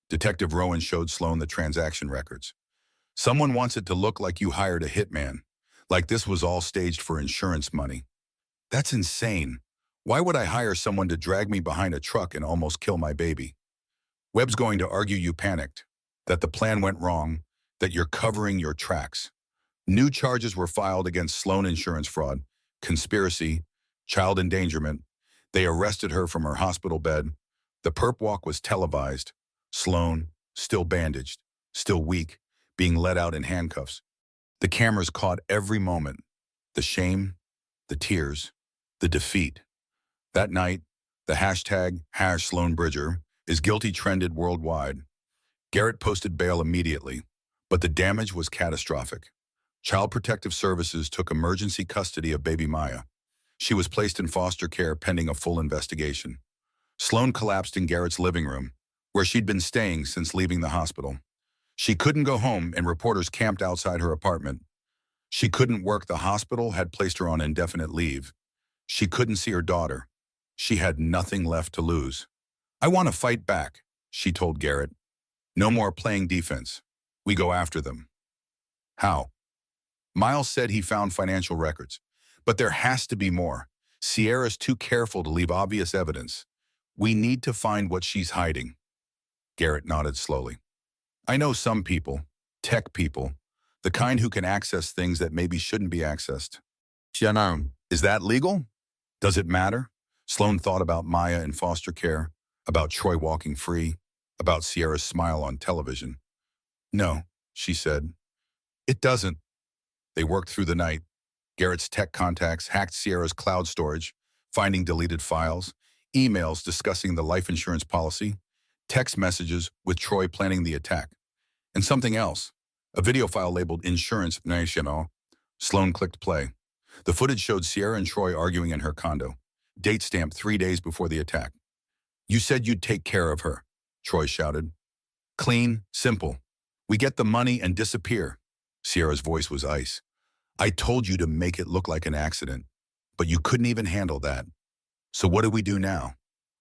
Detective Rowan showed Sloane the transaction records. Someone wants it to look like you hired a hitman, like this was all staged for insurance money. That's insane. Why would I hire someone to drag me behind a truck and almost kill my baby? Webb's going to argue you panicked, that the plan went wrong, that you're covering your tracks. New charges were filed against Sloane insurance fraud, conspiracy, child endangerment. They arrested her from her hospital bed. The perp walk was televised. Sloane, still bandaged, still weak, being let out in handcuffs. The cameras caught every moment. The shame, the tears, the defeat. That night, the hashtag #SloaneBridger is guilty trended worldwide. Garrett posted bail immediately, but the damage was catastrophic. Child Protective Services took emergency custody of baby Maya. She was placed in foster care pending a full investigation. Sloan collapsed in Garrett's living room, where she'd been staying since leaving the hospital. She couldn't go home, and reporters camped outside her apartment. She couldn't work. The hospital had placed her on indefinite leave. She couldn't see her daughter. She had nothing left to lose. "I want to fight back," she told Garrett. "No more playing defense. We go after them." "How?" Miles said he found financial records. "But there has to be more. Sierra's too careful to leave obvious evidence. We need to find what she's hiding." Garrett nodded slowly. "I know some people, tech people, the kind who can access things that maybe shouldn't be accessed." "Is that legal? Does it matter?" Sloan thought about Maya in foster care, about Troy walking free, about Sierra's smile on television. "No," she said. "It doesn't." They worked through the night. Garrett's tech contacts hacked Sierra's cloud storage, finding deleted files, emails discussing the life insurance policy, text messages with Troy planning the attack, and something else, a video file labeled Insurance National. Sloan clicked play. The footage showed Sierra and Troy arguing in her condo, date stamped 3 days before the attack. "You said you'd take care of her," Troy shouted. "Clean, simple. We get the money and disappear." Sierra's voice was ice. "I told you to make it look like an accident, but you couldn't even handle that. So what do we do now?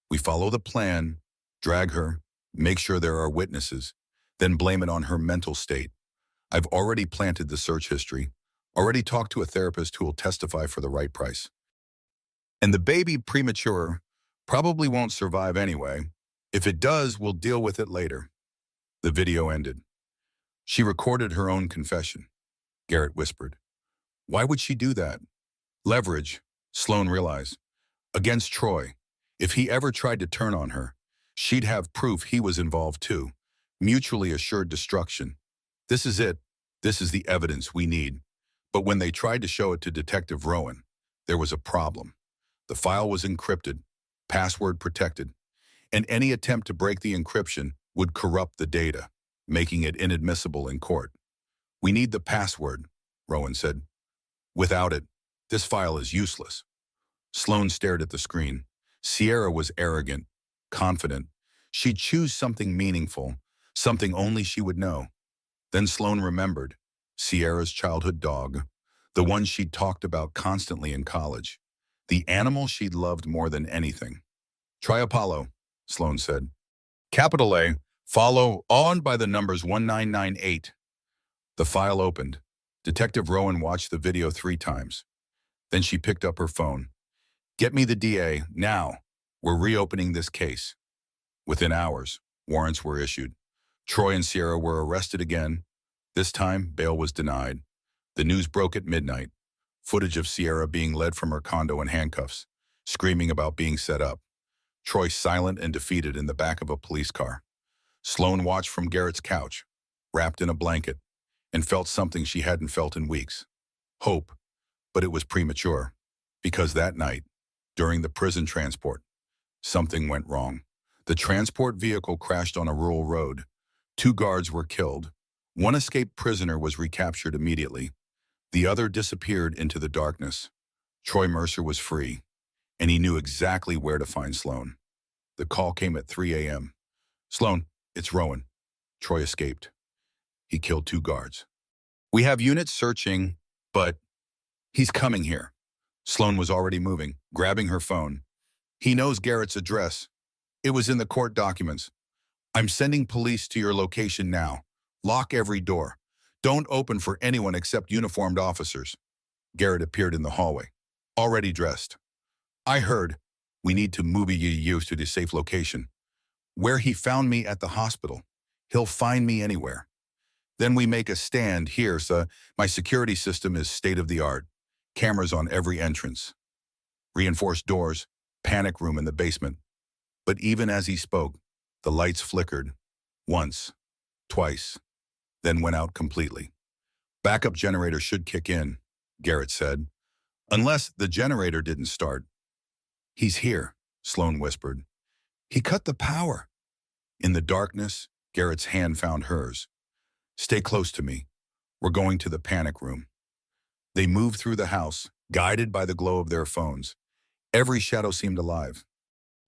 We follow the plan, drag her, make sure there are witnesses, then blame it on her mental state. I've already planted the search history, already talked to a therapist who will testify for the right price. And the baby premature probably won't survive anyway. If it does, we'll deal with it later." The video ended. "She recorded her own confession," Garrett whispered. "Why would she do that?" "Leverage," Sloan realized. "Against Troy. If he ever tried to turn on her, she'd have proof he was involved too. Mutually assured destruction. This is it. This is the evidence we need." But when they tried to show it to Detective Rowan, there was a problem. The file was encrypted, password protected, and any attempt to break the encryption would corrupt the data, making it inadmissible in court. "We need the password," Rowan said. "Without it, this file is useless." Sloan stared at the screen. Sierra was arrogant, confident. She'd choose something meaningful, something only she would know. Then Sloan remembered Sierra's childhood dog, the one she'd talked about constantly in college, the animal she'd loved more than anything. "Try Apollo," Sloan said. "Capital A, follow on by the numbers 1998. The file opened. Detective Rowan watched the video 3 times. Then she picked up her phone. "Get me the DA, now. We're reopening this case." Within hours, warrants were issued. Troy and Sierra were arrested again. This time, bail was denied. The news broke at midnight. Footage of Sierra being led from her condo in handcuffs, screaming about being set up. Troy silent and defeated in the back of a police car. Sloan watched from Garrett's couch, wrapped in a blanket, and felt something she hadn't felt in weeks. Hope, but it was premature. Because that night, during the prison transport, something went wrong. The transport vehicle crashed on a rural road. 2 guards were killed. One escaped prisoner was recaptured immediately. The other disappeared into the darkness. Troy Mercer was free, and he knew exactly where to find Sloan. The call came at 3 a.m. "Sloan, it's Rowan." Troy escaped. He killed 2 guards. "We have units searching, but he's coming here." Sloan was already moving, grabbing her phone. "He knows Garrett's address. It was in the court documents. I'm sending police to your location now. Lock every door. Don't open for anyone except uniformed officers." Garrett appeared in the hallway, already dressed. "I heard. We need to move you to the safe location. Where he found me at the hospital. He'll find me anywhere. Then we make a stand here, so my security system is state-of-the-art. Cameras on every entrance. Reinforced doors, panic room in the basement." But even as he spoke, the lights flickered. Once, twice, then went out completely. "Backup generator should kick in," Garrett said. "Unless the generator didn't start." "He's here," Sloan whispered. "He cut the power." In the darkness, Garrett's hand found hers. "Stay close to me. We're going to the panic room. They moved through the house, guided by the glow of their phones. Every shadow seemed alive.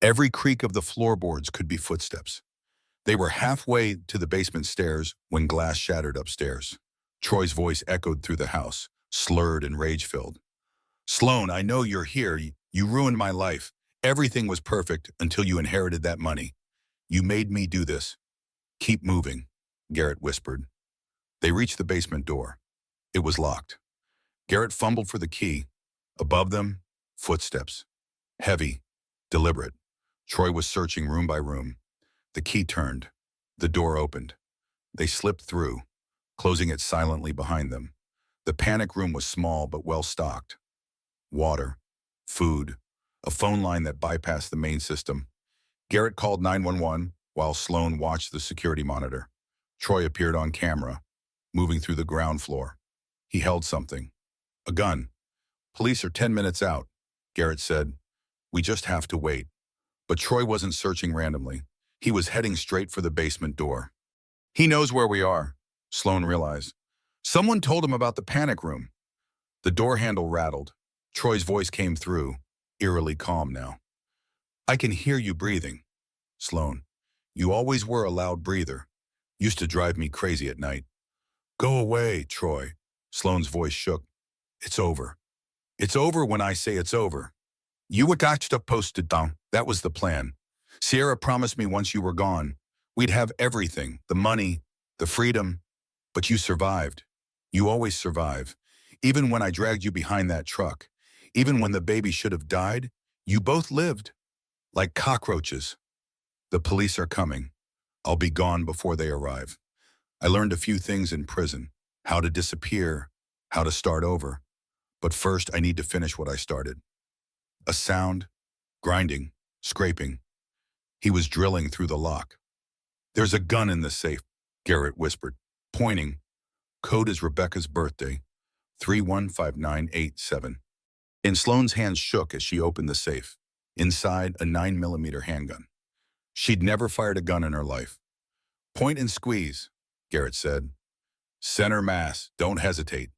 Every creak of the floorboards could be footsteps. They were halfway to the basement stairs when glass shattered upstairs. Troy's voice echoed through the house, slurred and rage-filled. "Sloan, I know you're here. You ruined my life. Everything was perfect until you inherited that money. You made me do this." "Keep moving," Garrett whispered. They reached the basement door. It was locked. Garrett fumbled for the key. Above them, footsteps. Heavy, deliberate. Troy was searching room by room. The key turned. The door opened. They slipped through, closing it silently behind them. The panic room was small but well-stocked. Water, food, a phone line that bypassed the main system. Garrett called 911 while Sloan watched the security monitor. Troy appeared on camera, moving through the ground floor. He held something. A gun. "Police are 10 minutes out," Garrett said. "We just have to wait." But Troy wasn't searching randomly. He was heading straight for the basement door. "He knows where we are," Sloan realized. "Someone told him about the panic room." The door handle rattled. Troy's voice came through, eerily calm now. "I can hear you breathing. Sloan, you always were a loud breather. Used to drive me crazy at night." "Go away, Troy." Sloan's voice shook. "It's over. It's over when I say it's over. You were got up posted down. That was the plan. Sierra promised me once you were gone, we'd have everything, the money, the freedom. But you survived. You always survive. Even when I dragged you behind that truck, even when the baby should have died, you both lived. Like cockroaches. The police are coming. I'll be gone before they arrive. I learned a few things in prison. How to disappear, how to start over. But first I need to finish what I started." A sound, grinding, scraping. He was drilling through the lock. "There's a gun in the safe," Garrett whispered, pointing. "Code is Rebecca's birthday, 315987. And Sloane's hands shook as she opened the safe. Inside, a 9mm handgun. She'd never fired a gun in her life. "Point and squeeze," Garrett said. "Center mass, don't hesitate."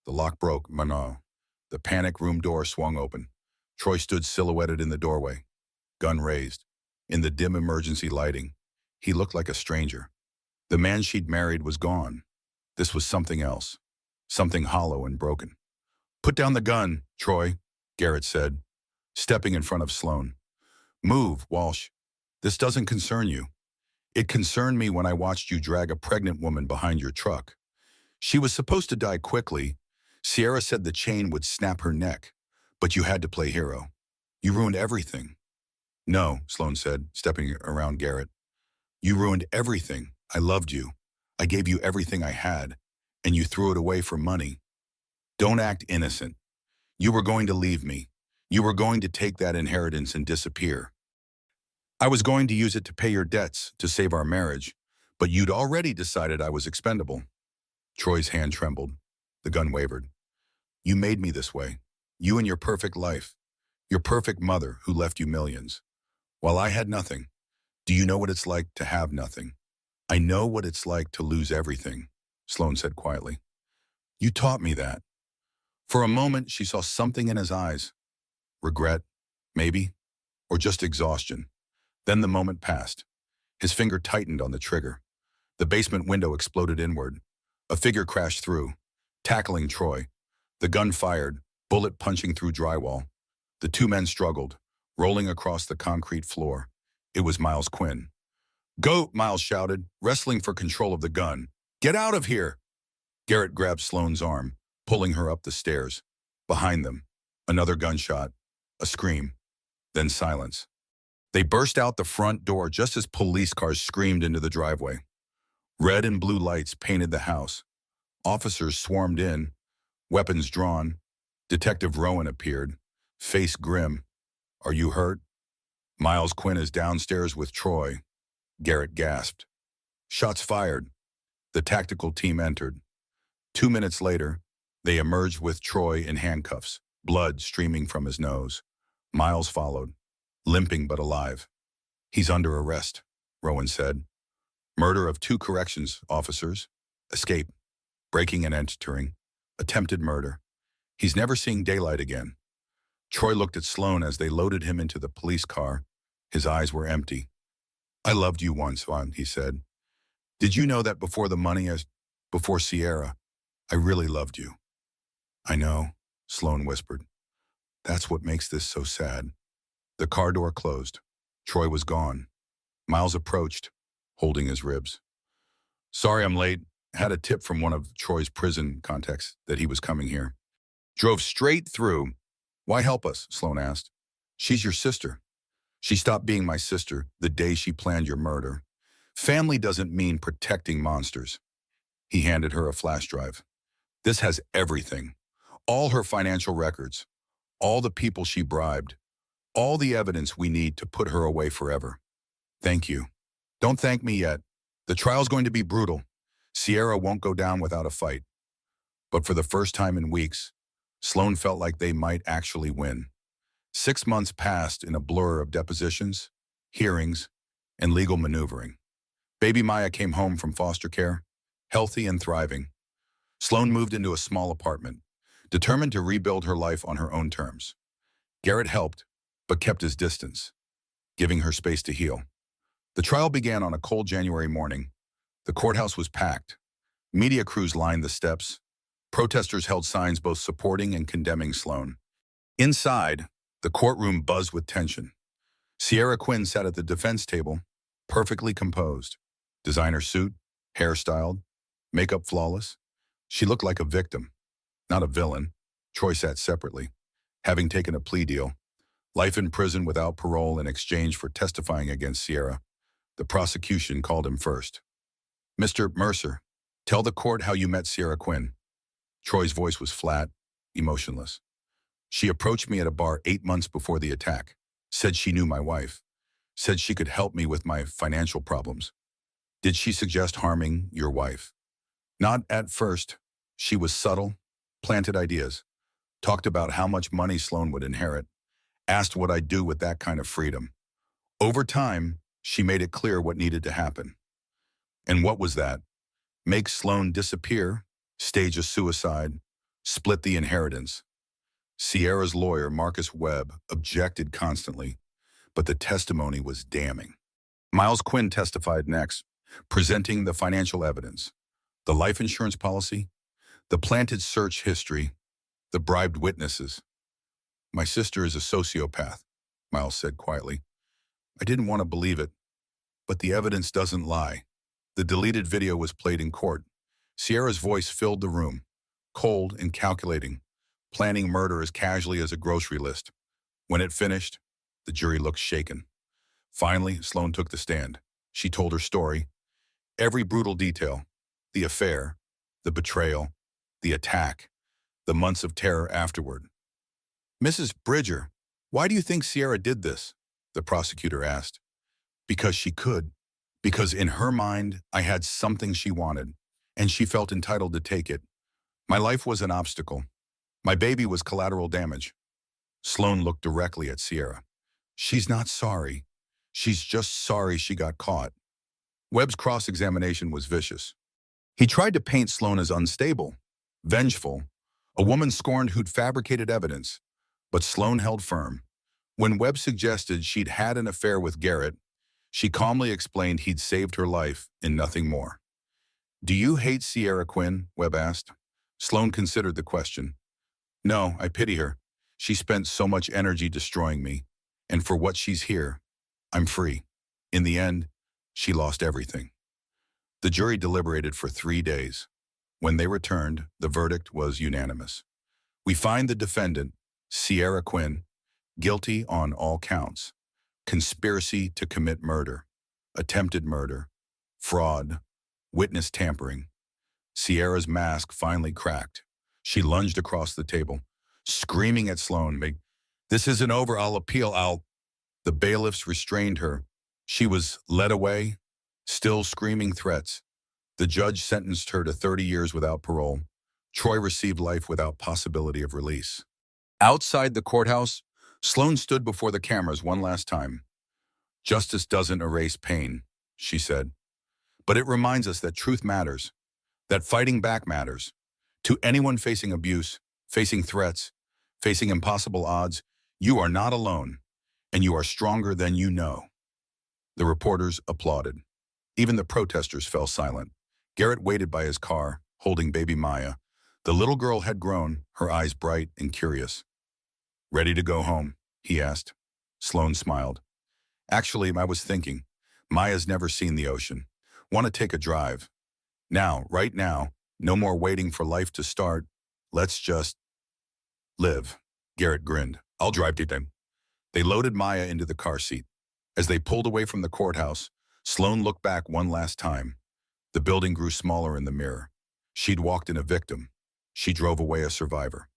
The lock broke, Mano. The panic room door swung open. Troy stood silhouetted in the doorway, gun raised. In the dim emergency lighting, he looked like a stranger. The man she'd married was gone. This was something else, something hollow and broken. "Put down the gun, Troy," Garrett said, stepping in front of Sloan. "Move, Walsh. This doesn't concern you. It concerned me when I watched you drag a pregnant woman behind your truck. She was supposed to die quickly. Sierra said the chain would snap her neck, but you had to play hero. You ruined everything." "No," Sloan said, stepping around Garrett. "You ruined everything. I loved you. I gave you everything I had, and you threw it away for money. Don't act innocent. You were going to leave me. You were going to take that inheritance and disappear. I was going to use it to pay your debts, to save our marriage, but you'd already decided I was expendable." Troy's hand trembled. The gun wavered. "You made me this way. You and your perfect life. Your perfect mother who left you millions. While I had nothing. Do you know what it's like to have nothing?" "I know what it's like to lose everything," Sloan said quietly. "You taught me that." For a moment, she saw something in his eyes. Regret, maybe, or just exhaustion. Then the moment passed. His finger tightened on the trigger. The basement window exploded inward. A figure crashed through, tackling Troy. The gun fired, bullet punching through drywall. The two men struggled, rolling across the concrete floor. It was Miles Quinn. "Go," Miles shouted, wrestling for control of the gun. "Get out of here!" Garrett grabbed Sloane's arm, pulling her up the stairs. Behind them, another gunshot, a scream, then silence. They burst out the front door just as police cars screamed into the driveway. Red and blue lights painted the house. Officers swarmed in, weapons drawn. Detective Rowan appeared, face grim. "Are you hurt?" "Miles Quinn is downstairs with Troy," Garrett gasped. Shots fired. The tactical team entered. 2 minutes later, they emerged with Troy in handcuffs, blood streaming from his nose. Miles followed, limping but alive. "He's under arrest," Rowan said. "Murder of 2 corrections officers. Escape." breaking and entering, attempted murder. He's never seeing daylight again. Troy looked at Sloan as they loaded him into the police car. His eyes were empty. I loved you once, Juan, he said. Did you know that before the money, before Sierra, I really loved you? I know, Sloan whispered. That's what makes this so sad. The car door closed. Troy was gone. Miles approached, holding his ribs. Sorry I'm late. Had a tip from one of Troy's prison contacts that he was coming here. Drove straight through. Why help us? Sloan asked. She's your sister. She stopped being my sister the day she planned your murder. Family doesn't mean protecting monsters. He handed her a flash drive. This has everything. All her financial records. All the people she bribed. All the evidence we need to put her away forever. Thank you. Don't thank me yet. The trial's going to be brutal. Sierra won't go down without a fight. But for the first time in weeks, Sloan felt like they might actually win. 6 months passed in a blur of depositions, hearings, and legal maneuvering. Baby Maya came home from foster care, healthy and thriving. Sloan moved into a small apartment, determined to rebuild her life on her own terms. Garrett helped, but kept his distance, giving her space to heal. The trial began on a cold January morning. The courthouse was packed. Media crews lined the steps. Protesters held signs both supporting and condemning Sloan. Inside, the courtroom buzzed with tension. Sierra Quinn sat at the defense table, perfectly composed. Designer suit, hair styled, makeup flawless. She looked like a victim, not a villain. Troy sat separately, having taken a plea deal. Life in prison without parole in exchange for testifying against Sierra. The prosecution called him first. Mr. Mercer, tell the court how you met Sierra Quinn. Troy's voice was flat, emotionless. She approached me at a bar 8 months before the attack, said she knew my wife, said she could help me with my financial problems. Did she suggest harming your wife? Not at first. She was subtle, planted ideas, talked about how much money Sloan would inherit, asked what I'd do with that kind of freedom. Over time, she made it clear what needed to happen. And what was that? Make Sloan disappear, stage a suicide, split the inheritance. Sierra's lawyer, Marcus Webb, objected constantly, but the testimony was damning. Miles Quinn testified next, presenting the financial evidence, the life insurance policy, the planted search history, the bribed witnesses. My sister is a sociopath, Miles said quietly. I didn't want to believe it, but the evidence doesn't lie. The deleted video was played in court. Sierra's voice filled the room, cold and calculating, planning murder as casually as a grocery list. When it finished, the jury looked shaken. Finally, Sloan took the stand. She told her story, every brutal detail, the affair, the betrayal, the attack, the months of terror afterward. Mrs. Bridger, why do you think Sierra did this? The prosecutor asked. Because she could. Because in her mind, I had something she wanted, and she felt entitled to take it. My life was an obstacle. My baby was collateral damage. Sloan looked directly at Sierra. She's not sorry. She's just sorry she got caught. Webb's cross-examination was vicious. He tried to paint Sloan as unstable, vengeful, a woman scorned who'd fabricated evidence. But Sloan held firm. When Webb suggested she'd had an affair with Garrett, she calmly explained he'd saved her life and nothing more. Do you hate Sierra Quinn? Webb asked. Sloan considered the question. No, I pity her. She spent so much energy destroying me. And for what she's here, I'm free. In the end, she lost everything. The jury deliberated for 3 days. When they returned, the verdict was unanimous. We find the defendant, Sierra Quinn, guilty on all counts. Conspiracy to commit murder, attempted murder, fraud, witness tampering. Sierra's mask finally cracked. She lunged across the table, screaming at Sloan, This isn't over, I'll appeal, The bailiffs restrained her. She was led away, still screaming threats. The judge sentenced her to 30 years without parole. Troy received life without possibility of release. Outside the courthouse, Sloan stood before the cameras one last time. Justice doesn't erase pain, she said. But it reminds us that truth matters. that fighting back matters. To anyone facing abuse, facing threats, facing impossible odds, you are not alone, and you are stronger than you know. The reporters applauded. Even the protesters fell silent. Garrett waited by his car, holding baby Maya. The little girl had grown, her eyes bright and curious. "Ready to go home?" he asked. Sloan smiled. "Actually, I was thinking. Maya's never seen the ocean. Want to take a drive? Now, right now, no more waiting for life to start. Let's just live." Garrett grinned. "I'll drive to them." They loaded Maya into the car seat. As they pulled away from the courthouse, Sloan looked back one last time. The building grew smaller in the mirror. She'd walked in a victim. She drove away a survivor.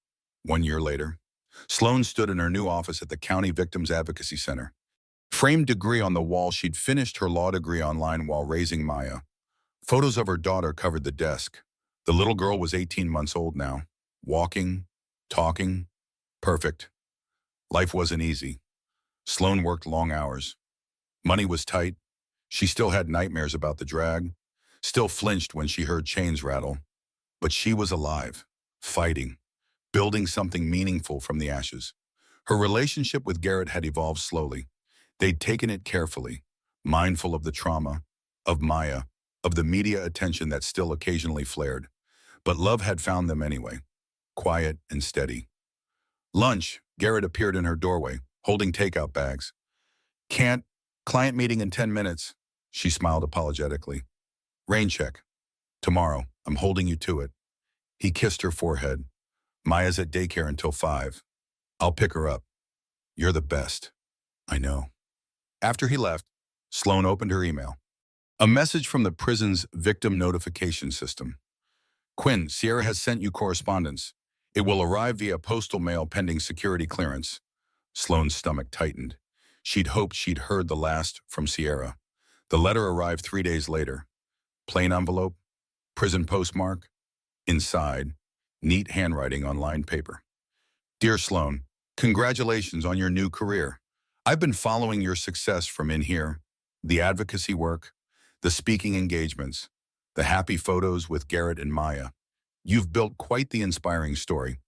1 year later, Sloan stood in her new office at the County Victims Advocacy Center. Framed degree on the wall, she'd finished her law degree online while raising Maya. Photos of her daughter covered the desk. The little girl was 18 months old now. Walking, talking, perfect. Life wasn't easy. Sloan worked long hours. Money was tight. She still had nightmares about the drag, still flinched when she heard chains rattle. But she was alive, fighting, building something meaningful from the ashes. Her relationship with Garrett had evolved slowly. They'd taken it carefully, mindful of the trauma, of Maya, of the media attention that still occasionally flared. But love had found them anyway, quiet and steady. Lunch, Garrett appeared in her doorway, holding takeout bags. "Can't, client meeting in 10 minutes. She smiled apologetically. "Rain check. Tomorrow, I'm holding you to it." He kissed her forehead. "Maya's at daycare until 5. I'll pick her up." "You're the best." "I know." After he left, Sloan opened her email. A message from the prison's victim notification system. "Quinn, Sierra has sent you correspondence. It will arrive via postal mail pending security clearance." Sloan's stomach tightened. She'd hoped she'd heard the last from Sierra. The letter arrived 3 days later. Plain envelope, prison postmark. Inside, neat handwriting on lined paper. "Dear Sloan, congratulations on your new career. I've been following your success from in here, the advocacy work, the speaking engagements, the happy photos with Garrett and Maya. You've built quite the inspiring story.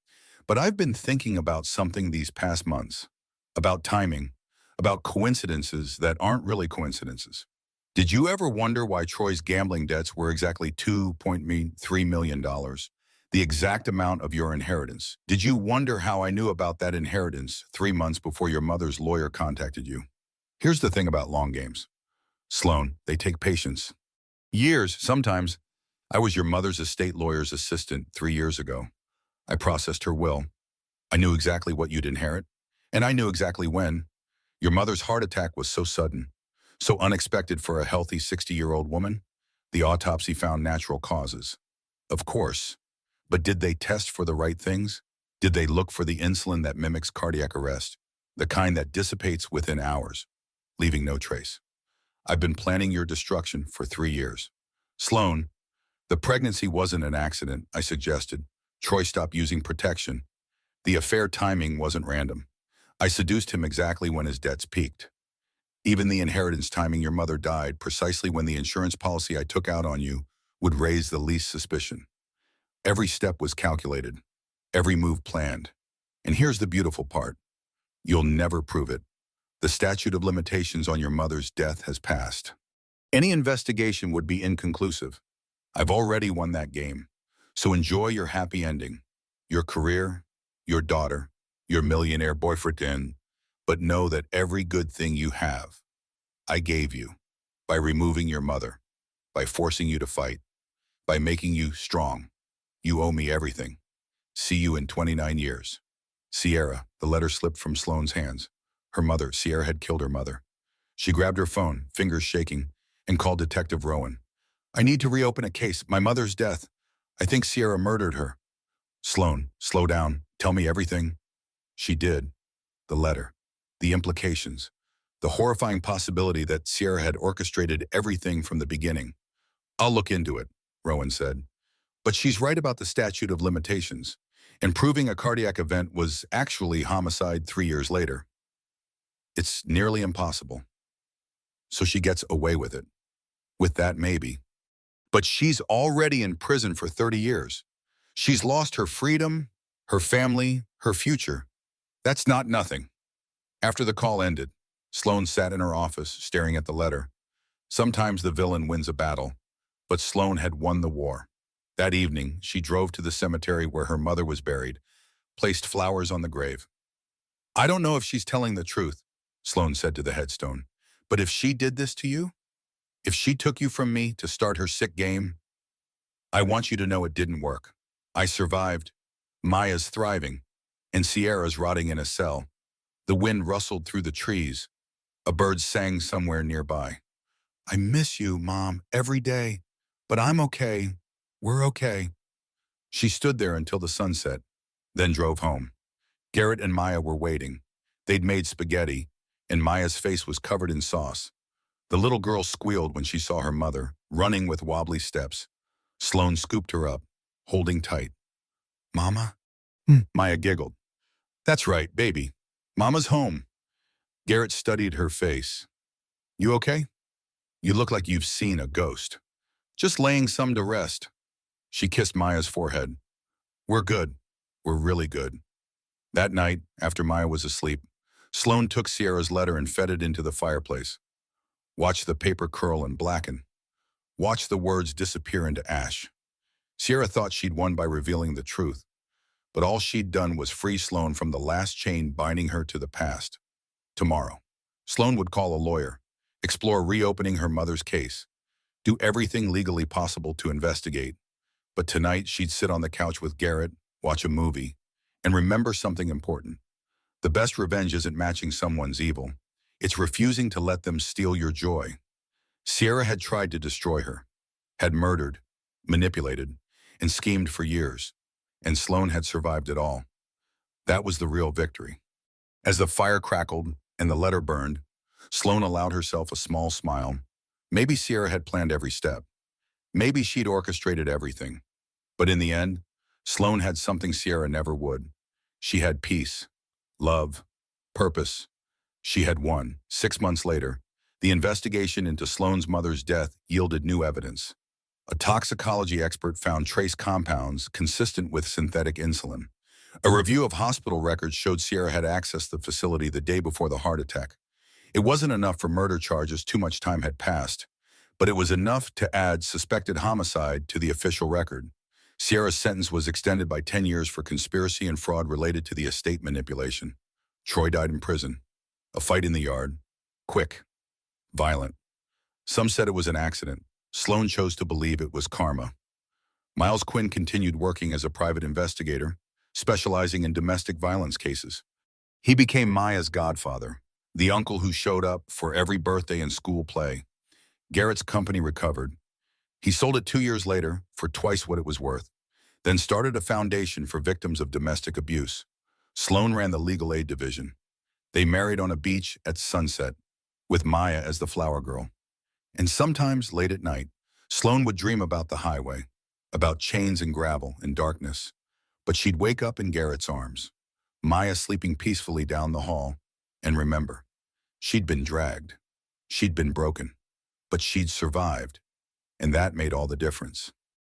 But I've been thinking about something these past months, about timing, about coincidences that aren't really coincidences. Did you ever wonder why Troy's gambling debts were exactly $2.3 million, the exact amount of your inheritance? Did you wonder how I knew about that inheritance 3 months before your mother's lawyer contacted you? Here's the thing about long games, Sloan, they take patience. Years, sometimes. I was your mother's estate lawyer's assistant 3 years ago. I processed her will. I knew exactly what you'd inherit, and I knew exactly when. Your mother's heart attack was so sudden, so unexpected for a healthy 60-year-old woman. The autopsy found natural causes. Of course. But did they test for the right things? Did they look for the insulin that mimics cardiac arrest, the kind that dissipates within hours, leaving no trace? I've been planning your destruction for 3 years. Sloan, the pregnancy wasn't an accident, I suggested. Troy stopped using protection. The affair timing wasn't random. I seduced him exactly when his debts peaked. Even the inheritance timing, your mother died precisely when the insurance policy I took out on you would raise the least suspicion. Every step was calculated, every move planned. And here's the beautiful part. You'll never prove it. The statute of limitations on your mother's death has passed. Any investigation would be inconclusive. I've already won that game. So enjoy your happy ending, your career, your daughter, your millionaire boyfriend, but know that every good thing you have, I gave you by removing your mother, by forcing you to fight, by making you strong. You owe me everything. See you in 29 years. Sierra, the letter slipped from Sloan's hands. Her mother, Sierra had killed her mother. She grabbed her phone, fingers shaking, and called Detective Rowan. I need to reopen a case. My mother's death. I think Sierra murdered her. Sloan, slow down. Tell me everything. She did. The letter. The implications. The horrifying possibility that Sierra had orchestrated everything from the beginning. I'll look into it, Rowan said. But she's right about the statute of limitations, and proving a cardiac event was actually homicide 3 years later. It's nearly impossible. So she gets away with it. With that, maybe. But she's already in prison for 30 years. She's lost her freedom, her family, her future. That's not nothing. After the call ended, Sloane sat in her office, staring at the letter. Sometimes the villain wins a battle, but Sloane had won the war. That evening, she drove to the cemetery where her mother was buried, placed flowers on the grave. "I don't know if she's telling the truth," Sloane said to the headstone, "but if she did this to you, if she took you from me to start her sick game, I want you to know it didn't work. I survived. Maya's thriving, and Sierra's rotting in a cell." The wind rustled through the trees. A bird sang somewhere nearby. "I miss you, Mom, every day. But I'm okay. We're okay." She stood there until the sun set, then drove home. Garrett and Maya were waiting. They'd made spaghetti, and Maya's face was covered in sauce. The little girl squealed when she saw her mother, running with wobbly steps. Sloane scooped her up, holding tight. "Mama?" Maya giggled. "That's right, baby. Mama's home." Garrett studied her face. "You okay? You look like you've seen a ghost." "Just laying some to rest." She kissed Maya's forehead. "We're good. We're really good." That night, after Maya was asleep, Sloane took Sierra's letter and fed it into the fireplace. Watch the paper curl and blacken. Watch the words disappear into ash. Sierra thought she'd won by revealing the truth, but all she'd done was free Sloane from the last chain binding her to the past. Tomorrow, Sloane would call a lawyer, explore reopening her mother's case, do everything legally possible to investigate. But tonight, she'd sit on the couch with Garrett, watch a movie, and remember something important. The best revenge isn't matching someone's evil. It's refusing to let them steal your joy. Sierra had tried to destroy her, had murdered, manipulated, and schemed for years, and Sloane had survived it all. That was the real victory. As the fire crackled and the letter burned, Sloane allowed herself a small smile. Maybe Sierra had planned every step. Maybe she'd orchestrated everything. But in the end, Sloane had something Sierra never would. She had peace, love, purpose. She had won. 6 months later, the investigation into Sloane's mother's death yielded new evidence. A toxicology expert found trace compounds consistent with synthetic insulin. A review of hospital records showed Sierra had accessed the facility the day before the heart attack. It wasn't enough for murder charges, too much time had passed, but it was enough to add suspected homicide to the official record. Sierra's sentence was extended by 10 years for conspiracy and fraud related to the estate manipulation. Troy died in prison. A fight in the yard. Quick. Violent. Some said it was an accident. Sloane chose to believe it was karma. Miles Quinn continued working as a private investigator, specializing in domestic violence cases. He became Maya's godfather, the uncle who showed up for every birthday and school play. Garrett's company recovered. He sold it 2 years later for twice what it was worth, then started a foundation for victims of domestic abuse. Sloane ran the legal aid division. They married on a beach at sunset, with Maya as the flower girl. And sometimes, late at night, Sloane would dream about the highway, about chains and gravel and darkness. But she'd wake up in Garrett's arms, Maya sleeping peacefully down the hall, and remember, she'd been dragged. She'd been broken. But she'd survived, and that made all the difference.